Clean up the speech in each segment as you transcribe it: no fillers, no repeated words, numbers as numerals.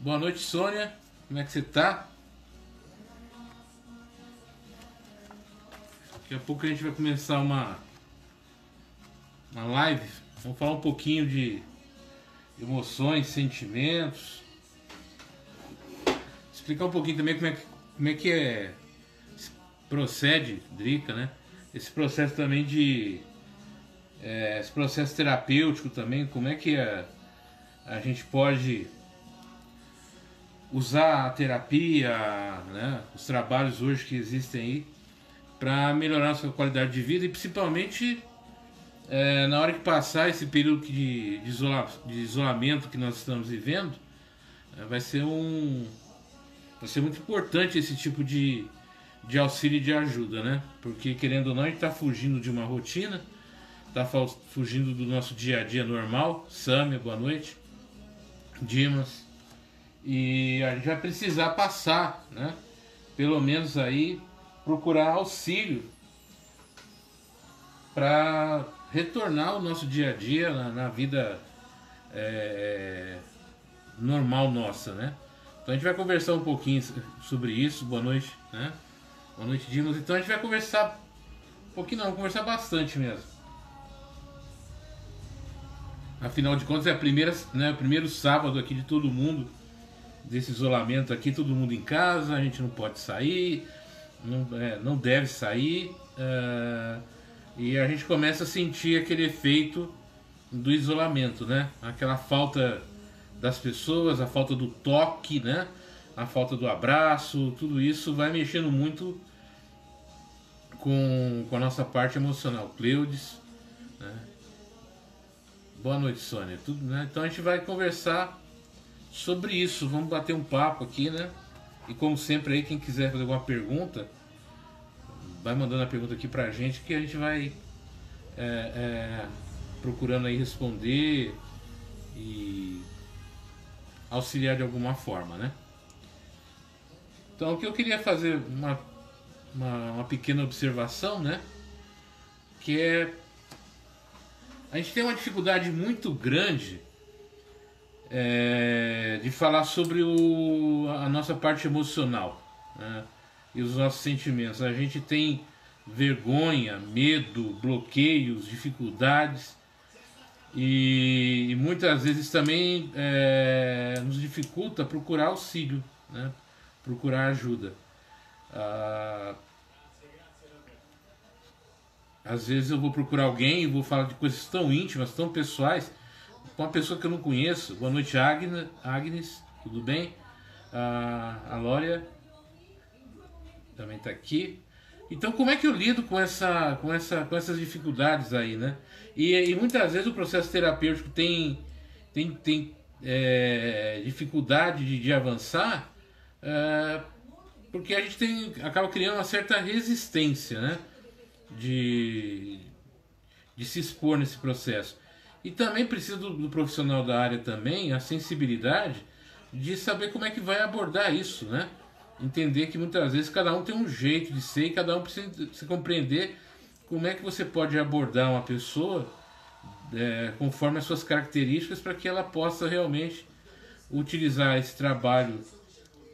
Boa noite, Sônia. Como é que você tá? Daqui a pouco a gente vai começar uma live. Vamos falar um pouquinho de emoções, sentimentos. Explicar um pouquinho também como é que procede, Drica, né? Esse processo também esse processo terapêutico também, como é que a gente pode usar a terapia, né, os trabalhos hoje que existem aí para melhorar a sua qualidade de vida e principalmente na hora que passar esse período de isolamento que nós estamos vivendo, vai ser muito importante esse tipo de auxílio e de ajuda, né? Porque querendo ou não, a gente está fugindo de uma rotina, está fugindo do nosso dia a dia normal. Sâmia, boa noite. Dimas. E a gente vai precisar passar, né? Pelo menos aí procurar auxílio para retornar ao nosso dia a dia na vida normal nossa, né? Então a gente vai conversar um pouquinho sobre isso. Boa noite, né? Boa noite, Dimas. Então a gente vai conversar um pouquinho, não, conversar bastante mesmo. Afinal de contas é o primeiro sábado aqui de todo mundo desse isolamento aqui, todo mundo em casa, a gente não pode sair, não deve sair, e a gente começa a sentir aquele efeito do isolamento, né? Aquela falta das pessoas, a falta do toque, né? A falta do abraço, tudo isso vai mexendo muito com a nossa parte emocional. Cleudes, né? Boa noite, Sônia. Tudo, né? Então a gente vai conversar sobre isso, vamos bater um papo aqui, né? E como sempre aí, quem quiser fazer alguma pergunta, vai mandando a pergunta aqui pra gente que a gente vai procurando aí responder e auxiliar de alguma forma, né? Então o que eu queria fazer uma pequena observação, né? Que a gente tem uma dificuldade muito grande de falar sobre a nossa parte emocional, né? E os nossos sentimentos. A gente tem vergonha, medo, bloqueios, dificuldades e muitas vezes também nos dificulta procurar auxílio, né? Procurar ajuda. Às vezes eu vou procurar alguém e vou falar de coisas tão íntimas, tão pessoais, com uma pessoa que eu não conheço. Boa noite, Agnes, tudo bem? A Lória também está aqui. Então como é que eu lido com essas dificuldades aí, né? E muitas vezes o processo terapêutico tem dificuldade de avançar, porque a gente acaba criando uma certa resistência, né? De se expor nesse processo. E também precisa do profissional da área também, a sensibilidade de saber como é que vai abordar isso, né? Entender que muitas vezes cada um tem um jeito de ser e cada um precisa se compreender como é que você pode abordar uma pessoa conforme as suas características para que ela possa realmente utilizar esse trabalho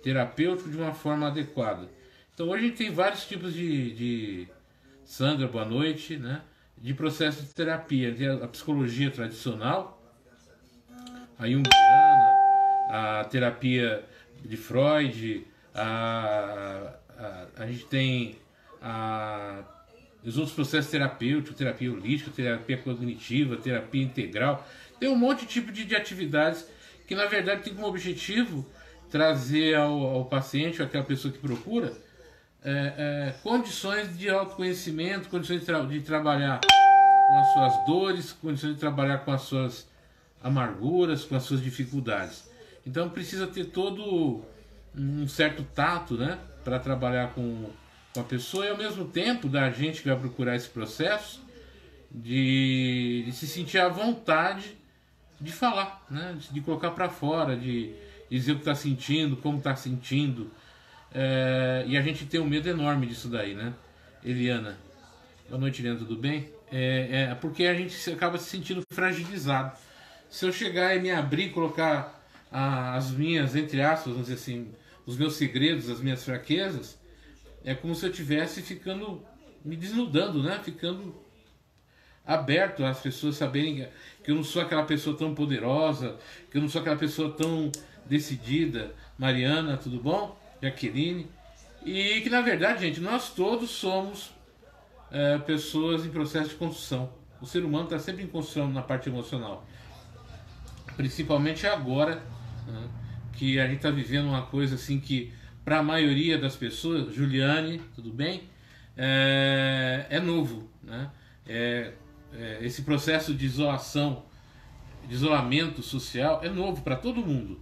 terapêutico de uma forma adequada. Então hoje a gente tem vários tipos de Sandra, boa noite, né? De processo de terapia. Tem a psicologia tradicional, a junguiana, a terapia de Freud, a gente tem os outros processos terapêuticos, terapia holística, terapia cognitiva, terapia integral. Tem um monte de tipo de atividades que na verdade tem como objetivo trazer ao paciente, àquela pessoa que procura, condições de autoconhecimento, condições de trabalhar com as suas dores, condições de trabalhar com as suas amarguras, com as suas dificuldades. Então precisa ter todo um certo tato, né, para trabalhar com a pessoa e ao mesmo tempo da gente que vai procurar esse processo de se sentir à vontade de falar, né, de colocar para fora, de dizer o que está sentindo, como está sentindo. E a gente tem um medo enorme disso daí, né? Eliana, boa noite, Eliana, tudo bem? Porque a gente acaba se sentindo fragilizado. Se eu chegar e me abrir, colocar as minhas, entre aspas, vamos dizer assim, os meus segredos, as minhas fraquezas, é como se eu estivesse ficando, me desnudando, né? Ficando aberto às pessoas saberem que eu não sou aquela pessoa tão poderosa, que eu não sou aquela pessoa tão decidida. Mariana, tudo bom? Jaqueline. E que na verdade, gente, nós todos somos pessoas em processo de construção. O ser humano está sempre em construção na parte emocional. Principalmente agora, né, que a gente está vivendo uma coisa assim que, para a maioria das pessoas, Juliane, tudo bem? É novo, né? Esse processo de isolação, de isolamento social, é novo para todo mundo.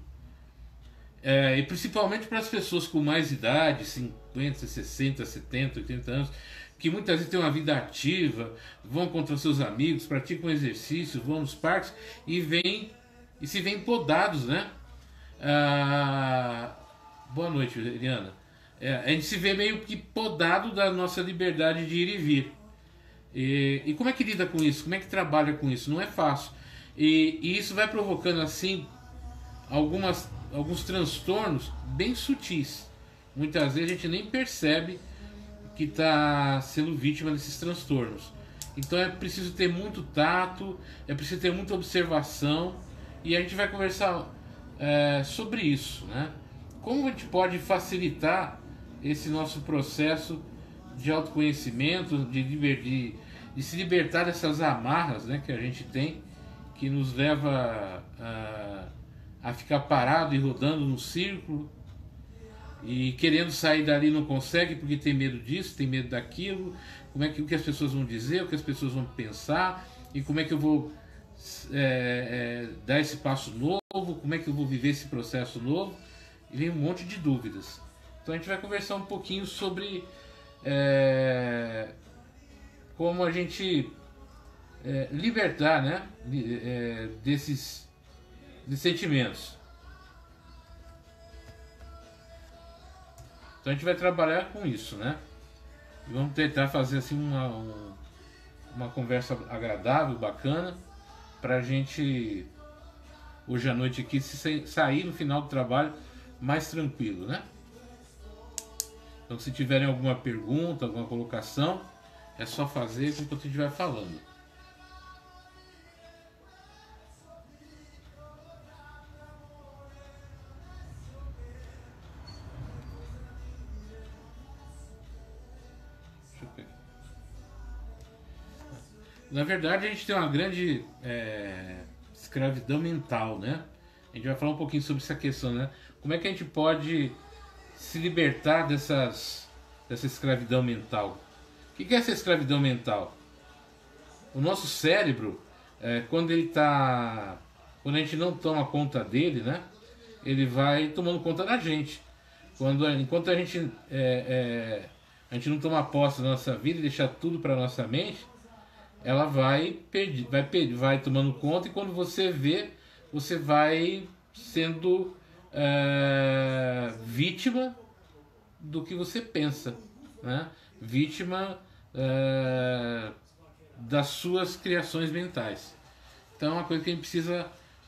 E principalmente para as pessoas com mais idade, 50, 60, 70, 80 anos, que muitas vezes têm uma vida ativa, vão contra seus amigos, praticam exercício, vão nos parques e se veem podados, né? Boa noite, Eliana. A gente se vê meio que podado da nossa liberdade de ir e vir. E como é que lida com isso? Como é que trabalha com isso? Não é fácil. E isso vai provocando assim alguns transtornos bem sutis. Muitas vezes a gente nem percebe que está sendo vítima desses transtornos. Então é preciso ter muito tato, é preciso ter muita observação, e a gente vai conversar sobre isso, né? Como a gente pode facilitar esse nosso processo de autoconhecimento, de se libertar dessas amarras, né, que a gente tem, que nos leva a ficar parado e rodando no círculo, e querendo sair dali não consegue porque tem medo disso, tem medo daquilo, o que as pessoas vão dizer, o que as pessoas vão pensar, e como é que eu vou dar esse passo novo, como é que eu vou viver esse processo novo, e vem um monte de dúvidas. Então a gente vai conversar um pouquinho sobre como a gente libertar, né, desses sentimentos. Então a gente vai trabalhar com isso, né? E vamos tentar fazer assim uma conversa agradável, bacana, pra gente hoje à noite aqui sair no final do trabalho mais tranquilo, né? Então se tiverem alguma pergunta, alguma colocação, é só fazer enquanto a gente estiver falando. Na verdade, a gente tem uma grande escravidão mental, né? A gente vai falar um pouquinho sobre essa questão, né? Como é que a gente pode se libertar dessa escravidão mental? O que é essa escravidão mental? O nosso cérebro, quando a gente não toma conta dele, né? Ele vai tomando conta da gente. Enquanto a gente não toma posse da nossa vida e deixar tudo para nossa mente, ela vai tomando conta, e quando você vê, você vai sendo vítima do que você pensa, né? Vítima das suas criações mentais. Então é uma coisa que a gente precisa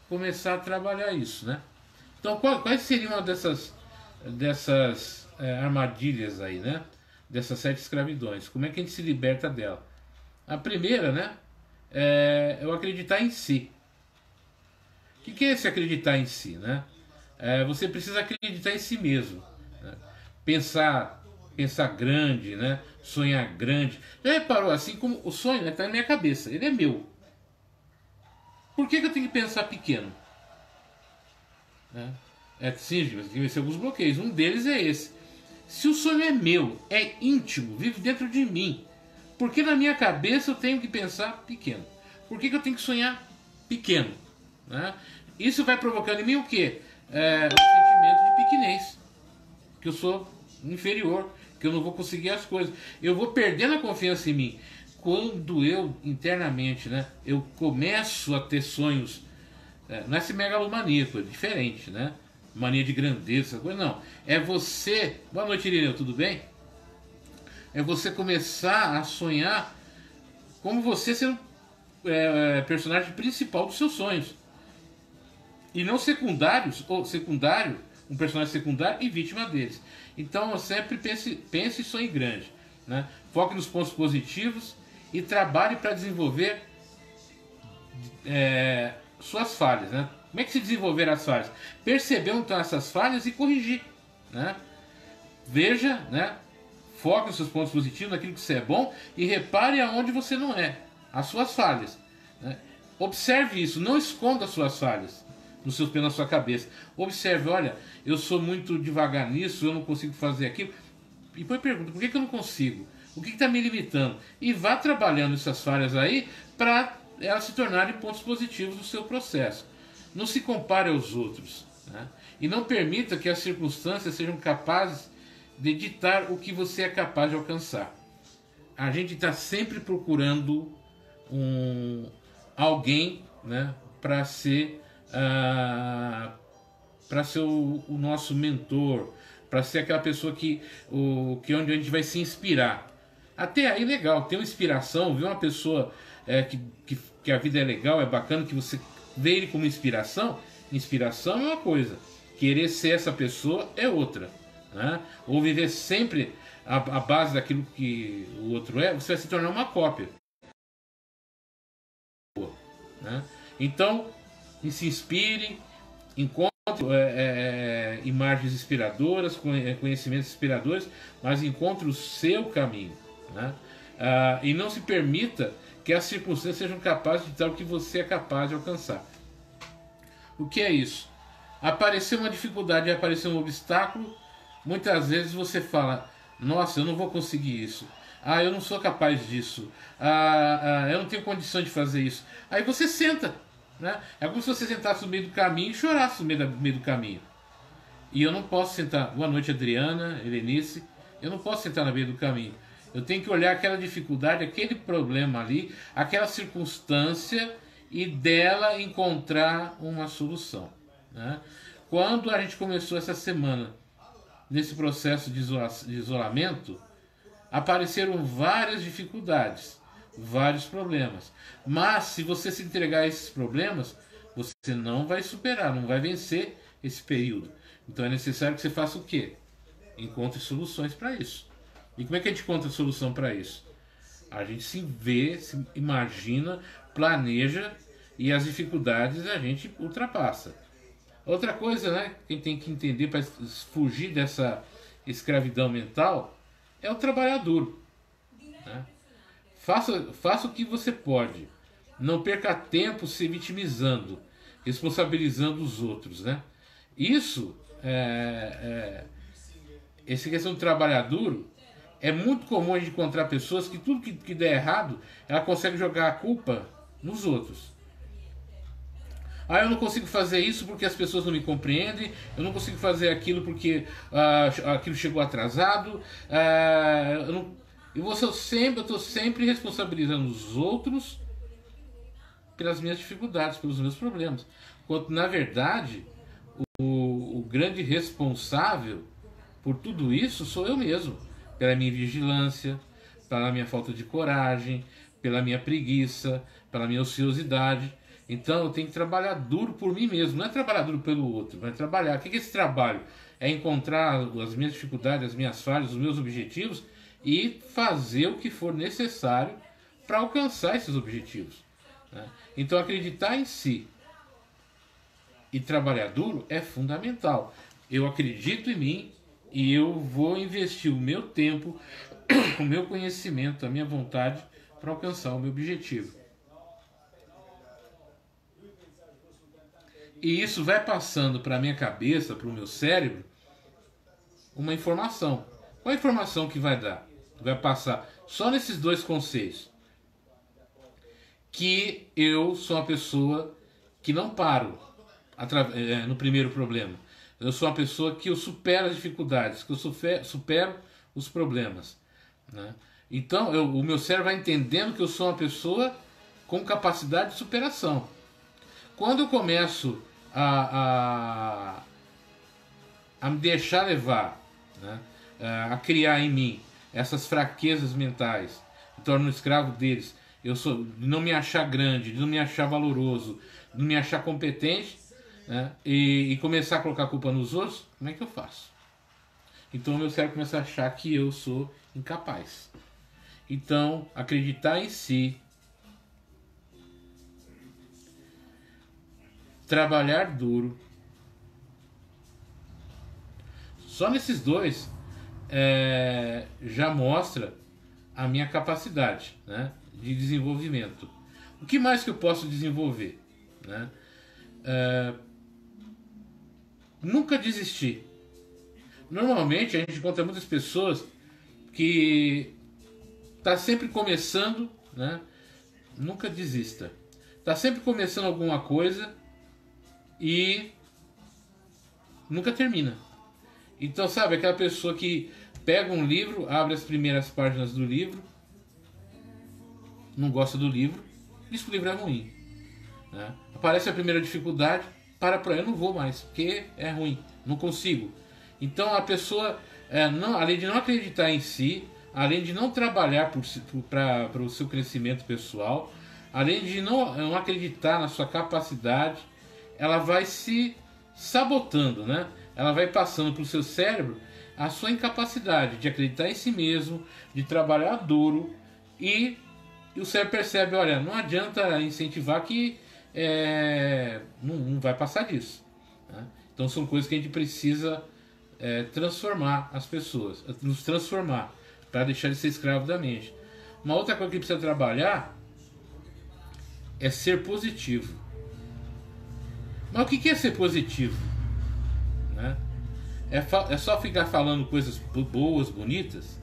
começar a trabalhar isso, né? Então quais seriam uma dessas armadilhas aí, né? Dessas 7 escravidões? Como é que a gente se liberta dela? A primeira, né, é o acreditar em si. O que é esse acreditar em si, né? Você precisa acreditar em si mesmo, né? Pensar grande, né? Sonhar grande. Já reparou assim como o sonho está na minha cabeça, ele é meu. Por que eu tenho que pensar pequeno? Sim, tem que vencer alguns bloqueios. Um deles é esse. Se o sonho é meu, é íntimo, vive dentro de mim, por que na minha cabeça eu tenho que pensar pequeno? Por que eu tenho que sonhar pequeno? Né? Isso vai provocando em mim o quê? Um sentimento de pequenez. Que eu sou inferior, que eu não vou conseguir as coisas. Eu vou perdendo a confiança em mim. Quando eu, internamente, né, eu começo a ter sonhos, não é esse megalomaníaco, é diferente, né? Mania de grandeza, coisa não. É você... Boa noite, Irineu, tudo bem? É você começar a sonhar como você sendo personagem principal dos seus sonhos. E não secundários, ou secundário, um personagem secundário e vítima deles. Então eu sempre pense e sonhe grande, né? Foque nos pontos positivos e trabalhe para desenvolver suas falhas, né? Como é que se desenvolver as falhas? Perceber onde estão essas falhas e corrigir, né? Veja, né? Foque nos seus pontos positivos, naquilo que você é bom e repare aonde você não é, as suas falhas, né? Observe isso, não esconda as suas falhas na sua cabeça. Observe, olha, eu sou muito devagar nisso, eu não consigo fazer aquilo. E depois pergunta, por que eu não consigo? O que está me limitando? E vá trabalhando essas falhas aí para elas se tornarem pontos positivos do seu processo. Não se compare aos outros, né? E não permita que as circunstâncias sejam capazes de ditar o que você é capaz de alcançar. A gente está sempre procurando alguém, né, para ser o nosso mentor, para ser aquela pessoa que onde a gente vai se inspirar. Até aí legal, ter uma inspiração, ver uma pessoa que a vida é legal, é bacana, que você vê ele como inspiração. Inspiração é uma coisa, querer ser essa pessoa é outra, né? Ou viver sempre a base daquilo que o outro é, você vai se tornar uma cópia, né? Então, se inspire, encontre imagens inspiradoras, conhecimentos inspiradores, mas encontre o seu caminho, né? E não se permita que as circunstâncias sejam capazes de dar o que você é capaz de alcançar. O que é isso? Aparecer uma dificuldade, aparecer um obstáculo, muitas vezes você fala, nossa, eu não vou conseguir isso, eu não sou capaz disso, eu não tenho condição de fazer isso. Aí você senta, né? É como se você sentasse no meio do caminho e chorasse no meio do caminho. E eu não posso sentar, boa noite Adriana, Helenice, eu não posso sentar no meio do caminho. Eu tenho que olhar aquela dificuldade, aquele problema ali, aquela circunstância e dela encontrar uma solução, né? Quando a gente começou essa semana nesse processo de isolamento, apareceram várias dificuldades, vários problemas. Mas se você se entregar a esses problemas, você não vai superar, não vai vencer esse período. Então é necessário que você faça o quê? Encontre soluções para isso. E como é que a gente encontra solução para isso? A gente se vê, se imagina, planeja e as dificuldades a gente ultrapassa. Outra coisa, né, que a gente tem que entender para fugir dessa escravidão mental é o trabalhar duro, né? Faça o que você pode. Não perca tempo se vitimizando, responsabilizando os outros, né? Isso, essa questão do trabalhar duro, é muito comum a gente encontrar pessoas que tudo que der errado, ela consegue jogar a culpa nos outros. Eu não consigo fazer isso porque as pessoas não me compreendem, eu não consigo fazer aquilo porque aquilo chegou atrasado, eu estou sempre responsabilizando os outros pelas minhas dificuldades, pelos meus problemas. Quando, na verdade, o grande responsável por tudo isso sou eu mesmo. Pela minha vigilância, pela minha falta de coragem, pela minha preguiça, pela minha ociosidade. Então eu tenho que trabalhar duro por mim mesmo, não é trabalhar duro pelo outro, mas trabalhar. O que é esse trabalho? É encontrar as minhas dificuldades, as minhas falhas, os meus objetivos e fazer o que for necessário para alcançar esses objetivos, né? Então acreditar em si e trabalhar duro é fundamental. Eu acredito em mim e eu vou investir o meu tempo, o meu conhecimento, a minha vontade para alcançar o meu objetivo. E isso vai passando para a minha cabeça, para o meu cérebro, uma informação. Qual a informação que vai dar? Vai passar só nesses dois conceitos. Que eu sou uma pessoa que não paro no primeiro problema. Eu sou uma pessoa que eu supero as dificuldades, que eu supero os problemas, né? Então o meu cérebro vai entendendo que eu sou uma pessoa com capacidade de superação. Quando eu começo a me deixar levar, né, a criar em mim essas fraquezas mentais, me torno um escravo deles, de não me achar grande, de não me achar valoroso, de não me achar competente, né, e começar a colocar a culpa nos outros, como é que eu faço? Então meu cérebro começa a achar que eu sou incapaz. Então, acreditar em si, trabalhar duro, só nesses dois já mostra a minha capacidade, né, de desenvolvimento. O que mais que eu posso desenvolver? Né? Nunca desistir. Normalmente a gente encontra muitas pessoas que tá sempre começando, né? Nunca desista. Tá sempre começando alguma coisa e nunca termina. Então, sabe, aquela pessoa que pega um livro, abre as primeiras páginas do livro, não gosta do livro, diz que o livro é ruim, né? Aparece a primeira dificuldade, eu não vou mais, porque é ruim, não consigo. Então a pessoa, além de não acreditar em si, além de não trabalhar para o seu crescimento pessoal, além de não acreditar na sua capacidade, ela vai se sabotando, né? Ela vai passando para o seu cérebro a sua incapacidade de acreditar em si mesmo, de trabalhar duro, e o cérebro percebe, olha, não adianta incentivar que não vai passar disso, né? Então são coisas que a gente precisa transformar as pessoas, nos transformar, para deixar de ser escravo da mente. Uma outra coisa que precisa trabalhar é ser positivo. Mas o que é ser positivo? Né? É só ficar falando coisas boas, bonitas?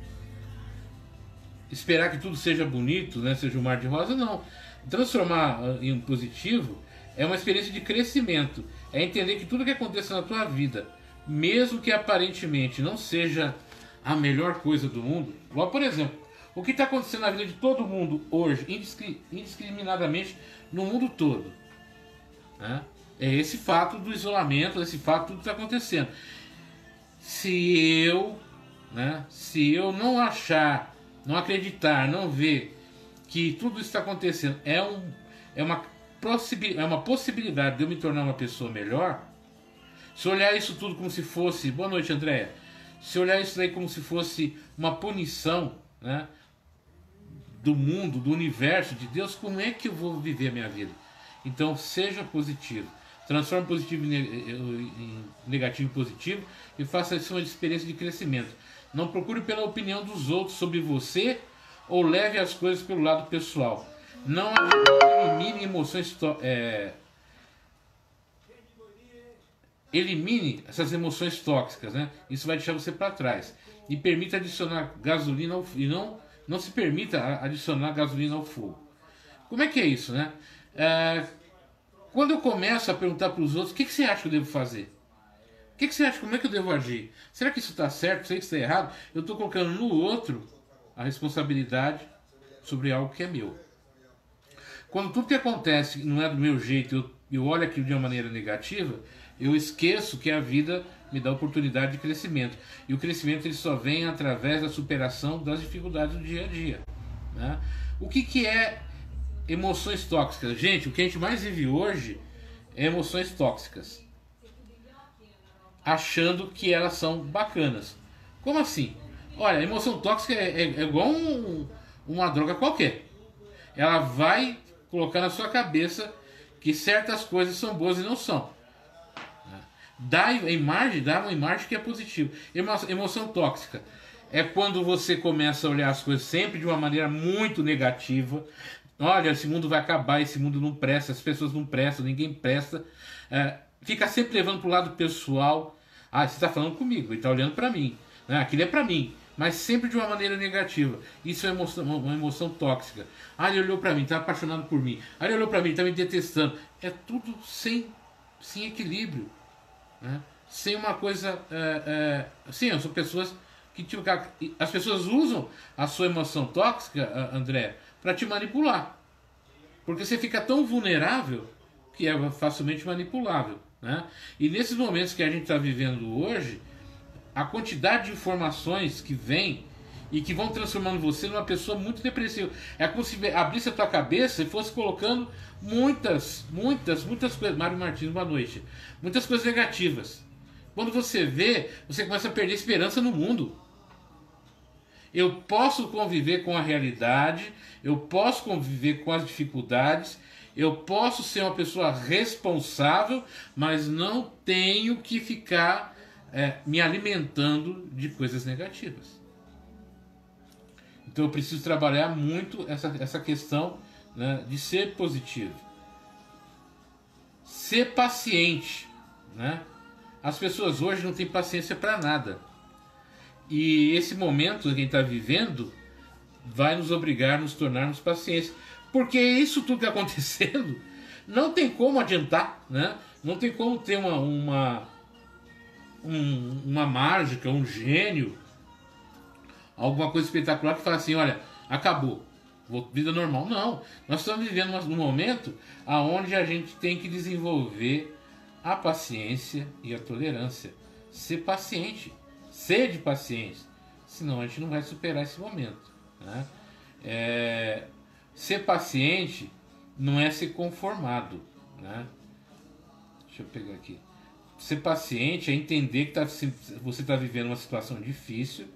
Esperar que tudo seja bonito, né? Seja um mar de rosa? Não. Transformar em positivo é uma experiência de crescimento. É entender que tudo que aconteça na tua vida, mesmo que aparentemente não seja a melhor coisa do mundo, igual, por exemplo, o que está acontecendo na vida de todo mundo hoje, indiscriminadamente, no mundo todo, né? É esse fato do isolamento, esse fato tudo que está acontecendo. Se eu não achar, não acreditar, não ver que tudo isso está acontecendo é uma possibilidade de eu me tornar uma pessoa melhor, se olhar isso tudo como se fosse... Boa noite, Andréia. Se olhar isso daí como se fosse uma punição, né, do mundo, do universo, de Deus, como é que eu vou viver a minha vida? Então, seja positivo. Transforme positivo em negativo em positivo e faça isso uma experiência de crescimento. Não procure pela opinião dos outros sobre você ou leve as coisas pelo lado pessoal. Não elimine emoções elimine essas emoções tóxicas, né? Isso vai deixar você para trás. E permita adicionar gasolina não se permita adicionar gasolina ao fogo. Como é que é isso, né? Quando eu começo a perguntar para os outros, o que você acha que eu devo fazer? O que você acha? Como é que eu devo agir? Será que isso está certo? Será que isso está errado? Eu estou colocando no outro a responsabilidade sobre algo que é meu. Quando tudo que acontece não é do meu jeito, eu olho aquilo de uma maneira negativa, eu esqueço que a vida me dá oportunidade de crescimento. E o crescimento ele só vem através da superação das dificuldades do dia a dia, né? O que é emoções tóxicas? Gente, o que a gente mais vive hoje é emoções tóxicas, achando que elas são bacanas. Como assim? Olha, a emoção tóxica é igual uma droga qualquer. Ela vai colocar na sua cabeça que certas coisas são boas e não são. Dá uma imagem que é positiva. Emoção tóxica é quando você começa a olhar as coisas sempre de uma maneira muito negativa. Olha, esse mundo vai acabar, esse mundo não presta, as pessoas não prestam, ninguém presta. Fica sempre levando para o lado pessoal. Ah, você está falando comigo, ele está olhando para mim, né? Aquilo é para mim, mas sempre de uma maneira negativa. Isso é uma emoção tóxica. Ah, ele olhou para mim, está apaixonado por mim. Ah, ele olhou para mim, está me detestando. É tudo sem equilíbrio, né? Sem uma coisa... Sim, são pessoas que... as pessoas usam a sua emoção tóxica, André, para te manipular. Porque você fica tão vulnerável que é facilmente manipulável, né? E nesses momentos que a gente está vivendo hoje, a quantidade de informações que vem e que vão transformando você numa pessoa muito depressiva. É como se abrisse a tua cabeça e fosse colocando muitas coisas. Mário Martins, boa noite. Muitas coisas negativas. Quando você vê, você começa a perder esperança no mundo. Eu posso conviver com a realidade, eu posso conviver com as dificuldades, eu posso ser uma pessoa responsável, mas não tenho que ficar me alimentando de coisas negativas. Então eu preciso trabalhar muito essa questão, né, de ser positivo. Ser paciente, né? As pessoas hoje não têm paciência para nada. E esse momento que a gente está vivendo vai nos obrigar a nos tornarmos pacientes. Porque isso tudo que está acontecendo não tem como adiantar, né? Não tem como ter uma mágica, um gênio, alguma coisa espetacular que fala assim, olha, acabou, vida normal. Não, nós estamos vivendo num momento onde a gente tem que desenvolver a paciência e a tolerância. Ser paciente, ser de paciência, senão a gente não vai superar esse momento, né? Ser paciente não é ser conformado, né? Deixa eu pegar aqui. Ser paciente é entender que você está vivendo uma situação difícil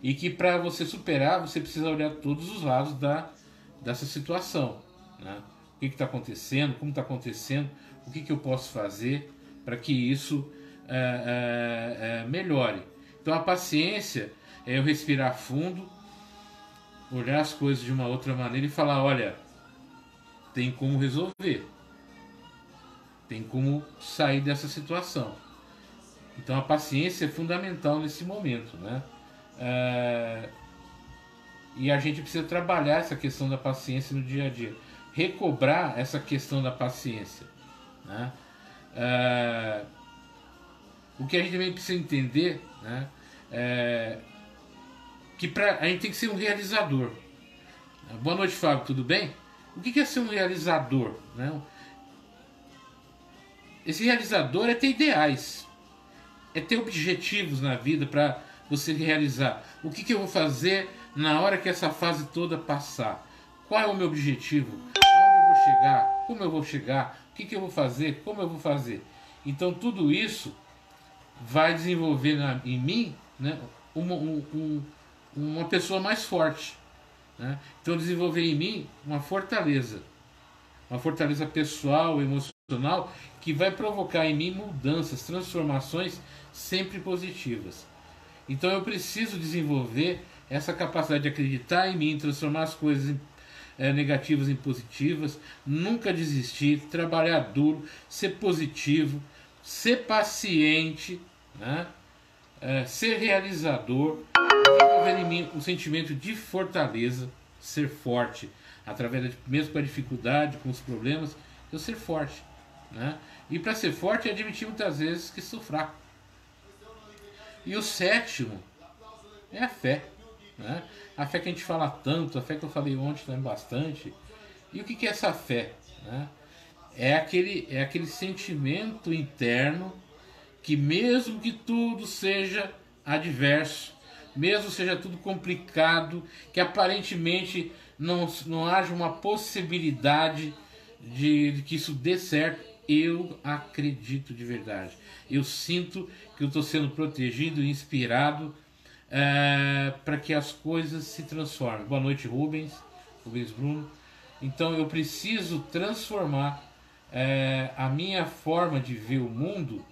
e que para você superar, você precisa olhar todos os lados dessa situação, né? O que está acontecendo, como está acontecendo, o que eu posso fazer para que isso melhore. Então a paciência é eu respirar fundo, olhar as coisas de uma outra maneira e falar, olha, tem como resolver, tem como sair dessa situação. Então a paciência é fundamental nesse momento, né? E a gente precisa trabalhar essa questão da paciência no dia a dia, recobrar essa questão da paciência, né? O que a gente também precisa entender, né, que a gente tem que ser um realizador. Boa noite, Fábio, tudo bem? O que é ser um realizador, né? Esse realizador é ter ideais, é ter objetivos na vida para você realizar. O que eu vou fazer na hora que essa fase toda passar? Qual é o meu objetivo? Onde eu vou chegar? Como eu vou chegar? O que eu vou fazer? Como eu vou fazer? Então tudo isso vai desenvolver em mim, né, uma pessoa mais forte, né? Então desenvolver em mim uma fortaleza pessoal, emocional, que vai provocar em mim mudanças, transformações sempre positivas. Então eu preciso desenvolver essa capacidade de acreditar em mim, transformar as coisas negativas em positivas, nunca desistir, trabalhar duro, ser positivo, ser paciente, né? Ser realizador, desenvolver em mim um sentimento de fortaleza, ser forte, através mesmo com a dificuldade, com os problemas, eu ser forte, né? E para ser forte é admitir muitas vezes que sou fraco. E o sétimo é a fé, né? A fé que a gente fala tanto, a fé que eu falei ontem também bastante. E o que é essa fé, né? É aquele sentimento interno que, mesmo que tudo seja adverso, mesmo seja tudo complicado, que aparentemente não haja uma possibilidade de que isso dê certo, eu acredito de verdade. Eu sinto que eu estou sendo protegido e inspirado para que as coisas se transformem. Boa noite, Rubens Bruno. Então eu preciso transformar a minha forma de ver o mundo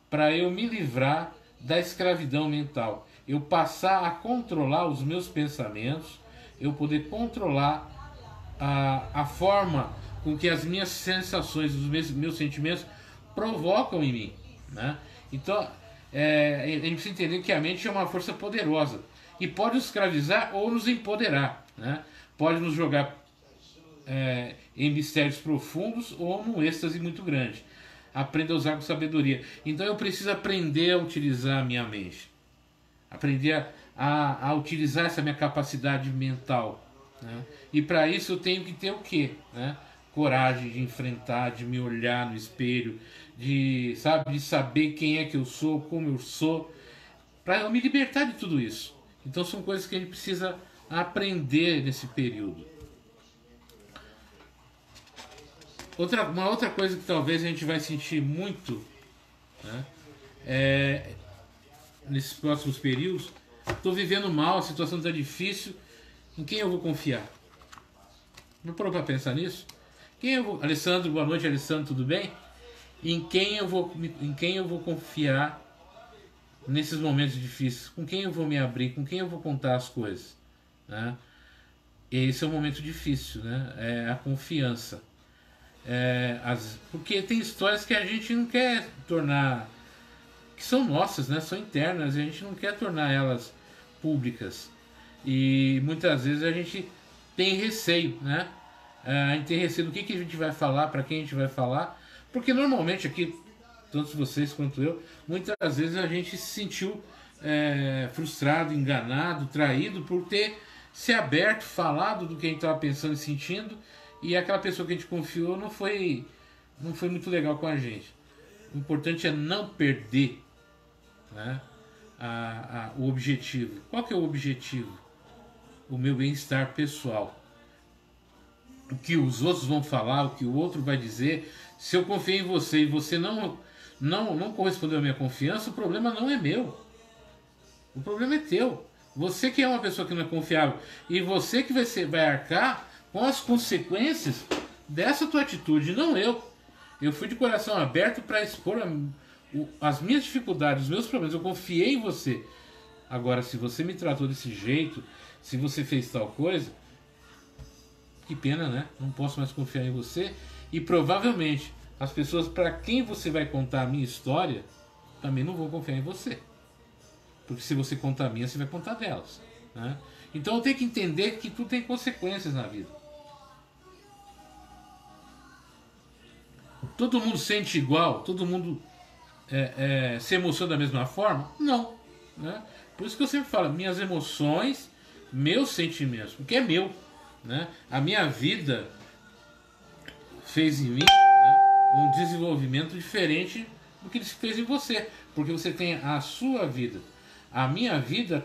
para eu me livrar da escravidão mental. Eu passar a controlar os meus pensamentos, eu poder controlar a forma com que as minhas sensações, os meus sentimentos provocam em mim, né? Então, a gente precisa entender que a mente é uma força poderosa e pode nos escravizar ou nos empoderar, né? Pode nos jogar em mistérios profundos ou num êxtase muito grande. Aprenda a usar com sabedoria. Então eu preciso aprender a utilizar a minha mente, aprender a utilizar essa minha capacidade mental, né? E para isso eu tenho que ter o quê, né? Coragem de enfrentar, de me olhar no espelho, de saber quem é que eu sou, como eu sou, para eu me libertar de tudo isso. Então são coisas que a gente precisa aprender nesse período. Uma outra coisa que talvez a gente vai sentir muito, né, nesses próximos períodos, estou vivendo mal, a situação está difícil, em quem eu vou confiar? Não parou para pensar nisso? Alessandro, boa noite, Alessandro, tudo bem? Em quem eu vou confiar nesses momentos difíceis? Com quem eu vou me abrir? Com quem eu vou contar as coisas? Né? Esse é um momento difícil, né? É a confiança. Porque tem histórias que a gente não quer tornar, que são nossas, né? São internas, e a gente não quer tornar elas públicas. E muitas vezes a gente tem receio, né? A gente tem receio do que a gente vai falar, para quem a gente vai falar, porque normalmente aqui, tanto vocês quanto eu, muitas vezes a gente se sentiu frustrado, enganado, traído por ter se aberto, falado do que a gente estava pensando e sentindo, e aquela pessoa que a gente confiou não foi muito legal com a gente. O importante é não perder, né, o objetivo. Qual que é o objetivo? O meu bem-estar pessoal. O que os outros vão falar, o que o outro vai dizer. Se eu confiei em você e você não correspondeu à minha confiança, o problema não é meu. O problema é teu. Você que é uma pessoa que não é confiável, e você que vai arcar com as consequências dessa tua atitude, não eu. Eu fui de coração aberto para expor as minhas dificuldades, os meus problemas. Eu confiei em você. Agora, se você me tratou desse jeito, se você fez tal coisa, que pena, né? Não posso mais confiar em você. E provavelmente as pessoas para quem você vai contar a minha história também não vão confiar em você. Porque se você contar a minha, você vai contar delas, né? Então eu tenho que entender que tudo tem consequências na vida. Todo mundo sente igual? Todo mundo se emociona da mesma forma? Não, né? Por isso que eu sempre falo, minhas emoções, meus sentimentos, porque é meu, né? A minha vida fez em mim, né, um desenvolvimento diferente do que ele fez em você, porque você tem a sua vida. A minha vida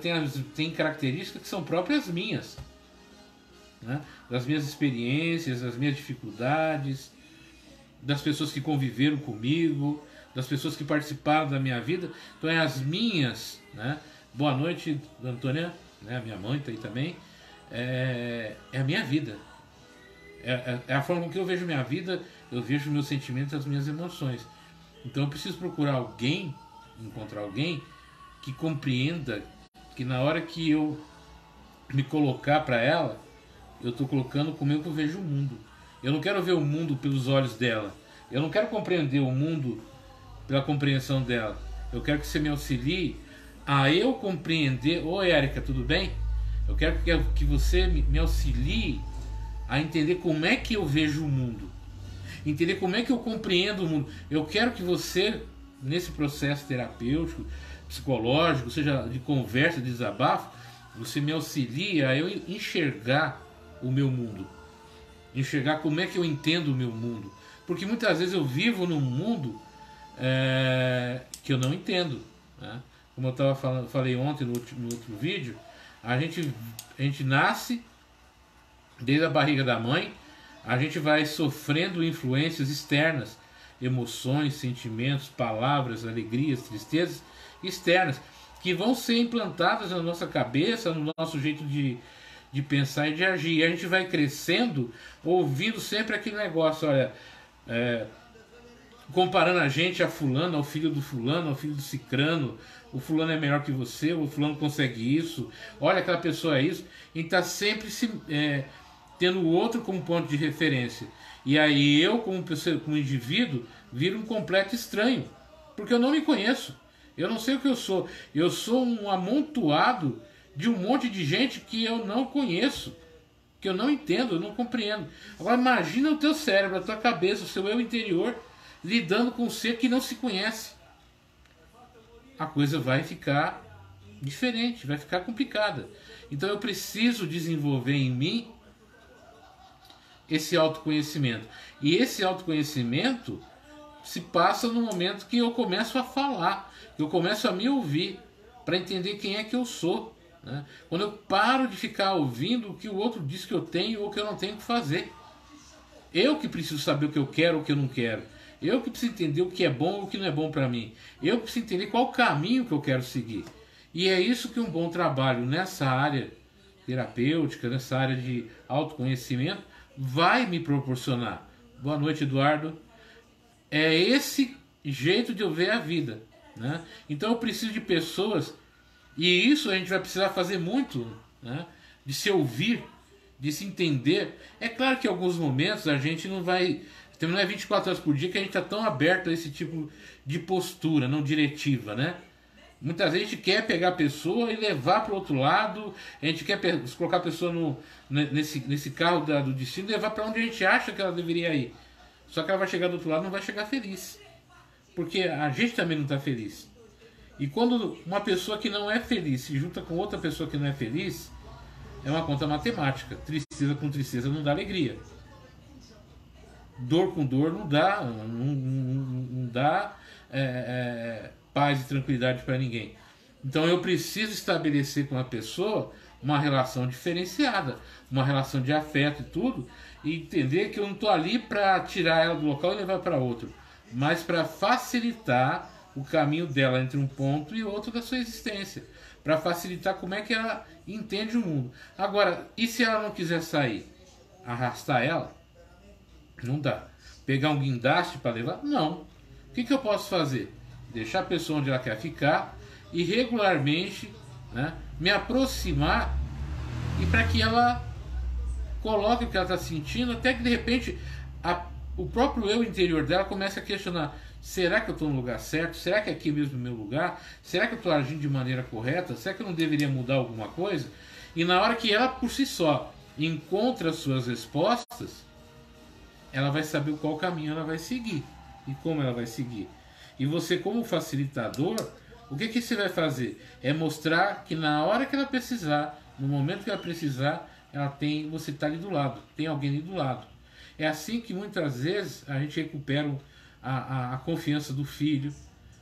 tem características que são próprias minhas, né? Das minhas experiências, das minhas dificuldades, das pessoas que conviveram comigo, das pessoas que participaram da minha vida. Então é as minhas, né? Boa noite, Antônia, né? Minha mãe está aí também. É a minha vida. É a forma com que eu vejo minha vida, eu vejo meus sentimentos, as minhas emoções. Então eu preciso procurar encontrar alguém que compreenda que na hora que eu me colocar para ela, eu estou colocando como eu vejo o mundo. Eu não quero ver o mundo pelos olhos dela. Eu não quero compreender o mundo pela compreensão dela. Eu quero que você me auxilie a eu compreender. Oi, Érica, tudo bem? Eu quero que você me auxilie a entender como é que eu vejo o mundo. Entender como é que eu compreendo o mundo. Eu quero que você, nesse processo terapêutico, psicológico, seja de conversa, de desabafo, você me auxilia a eu enxergar o meu mundo. Enxergar como é que eu entendo o meu mundo. Porque muitas vezes eu vivo num mundo que eu não entendo, né? Como eu falei ontem no outro vídeo, a gente nasce desde a barriga da mãe, a gente vai sofrendo influências externas, emoções, sentimentos, palavras, alegrias, tristezas externas, que vão ser implantadas na nossa cabeça, no nosso jeito de pensar e de agir. E a gente vai crescendo ouvindo sempre aquele negócio, olha, comparando a gente a fulano, ao filho do fulano, ao filho do cicrano, o fulano é melhor que você, o fulano consegue isso, olha, aquela pessoa é isso, e está sempre tendo o outro como ponto de referência. E aí eu, como indivíduo, viro um completo estranho, porque eu não me conheço, eu não sei o que eu sou um amontoado de um monte de gente que eu não conheço, que eu não entendo, eu não compreendo. Agora imagina o teu cérebro, a tua cabeça, o seu eu interior lidando com um ser que não se conhece. A coisa vai ficar diferente, vai ficar complicada. Então eu preciso desenvolver em mim esse autoconhecimento. E esse autoconhecimento se passa no momento que eu começo a falar, que eu começo a me ouvir, para entender quem é que eu sou, né? Quando eu paro de ficar ouvindo o que o outro diz que eu tenho ou que eu não tenho que fazer. Eu que preciso saber o que eu quero ou o que eu não quero. Eu que preciso entender o que é bom ou o que não é bom para mim. Eu que preciso entender qual o caminho que eu quero seguir. E é isso que um bom trabalho nessa área terapêutica, nessa área de autoconhecimento, vai me proporcionar. Boa noite, Eduardo. É esse jeito de eu ver a vida, né? Então eu preciso de pessoas, e isso a gente vai precisar fazer muito, né? De se ouvir, de se entender. É claro que em alguns momentos a gente não vai... Não é 24 horas por dia que a gente está tão aberto a esse tipo de postura, não diretiva, né? Muitas vezes a gente quer pegar a pessoa e levar para o outro lado, a gente quer colocar a pessoa nesse carro do destino e levar para onde a gente acha que ela deveria ir. Só que ela vai chegar do outro lado e não vai chegar feliz. Porque a gente também não está feliz. E quando uma pessoa que não é feliz se junta com outra pessoa que não é feliz, é uma conta matemática. Tristeza com tristeza não dá alegria. Dor com dor não dá, não dá paz e tranquilidade para ninguém. Então eu preciso estabelecer com a pessoa uma relação diferenciada, uma relação de afeto e tudo, e entender que eu não estou ali para tirar ela do local e levar para outro, mas para facilitar o caminho dela entre um ponto e outro da sua existência, para facilitar como é que ela entende o mundo. Agora, e se ela não quiser sair? Arrastar ela? Não dá. Pegar um guindaste para levar? Não. O que eu posso fazer? Deixar a pessoa onde ela quer ficar e regularmente, né, me aproximar, e para que ela coloque o que ela está sentindo, até que de repente o próprio eu interior dela comece a questionar: será que eu estou no lugar certo? Será que é aqui mesmo o meu lugar? Será que eu estou agindo de maneira correta? Será que eu não deveria mudar alguma coisa? E na hora que ela por si só encontra as suas respostas, ela vai saber qual caminho ela vai seguir e como ela vai seguir. E você, como facilitador, o que você vai fazer? É mostrar que na hora que ela precisar, no momento que ela precisar, você está ali do lado, tem alguém ali do lado. É assim que muitas vezes a gente recupera a confiança do filho,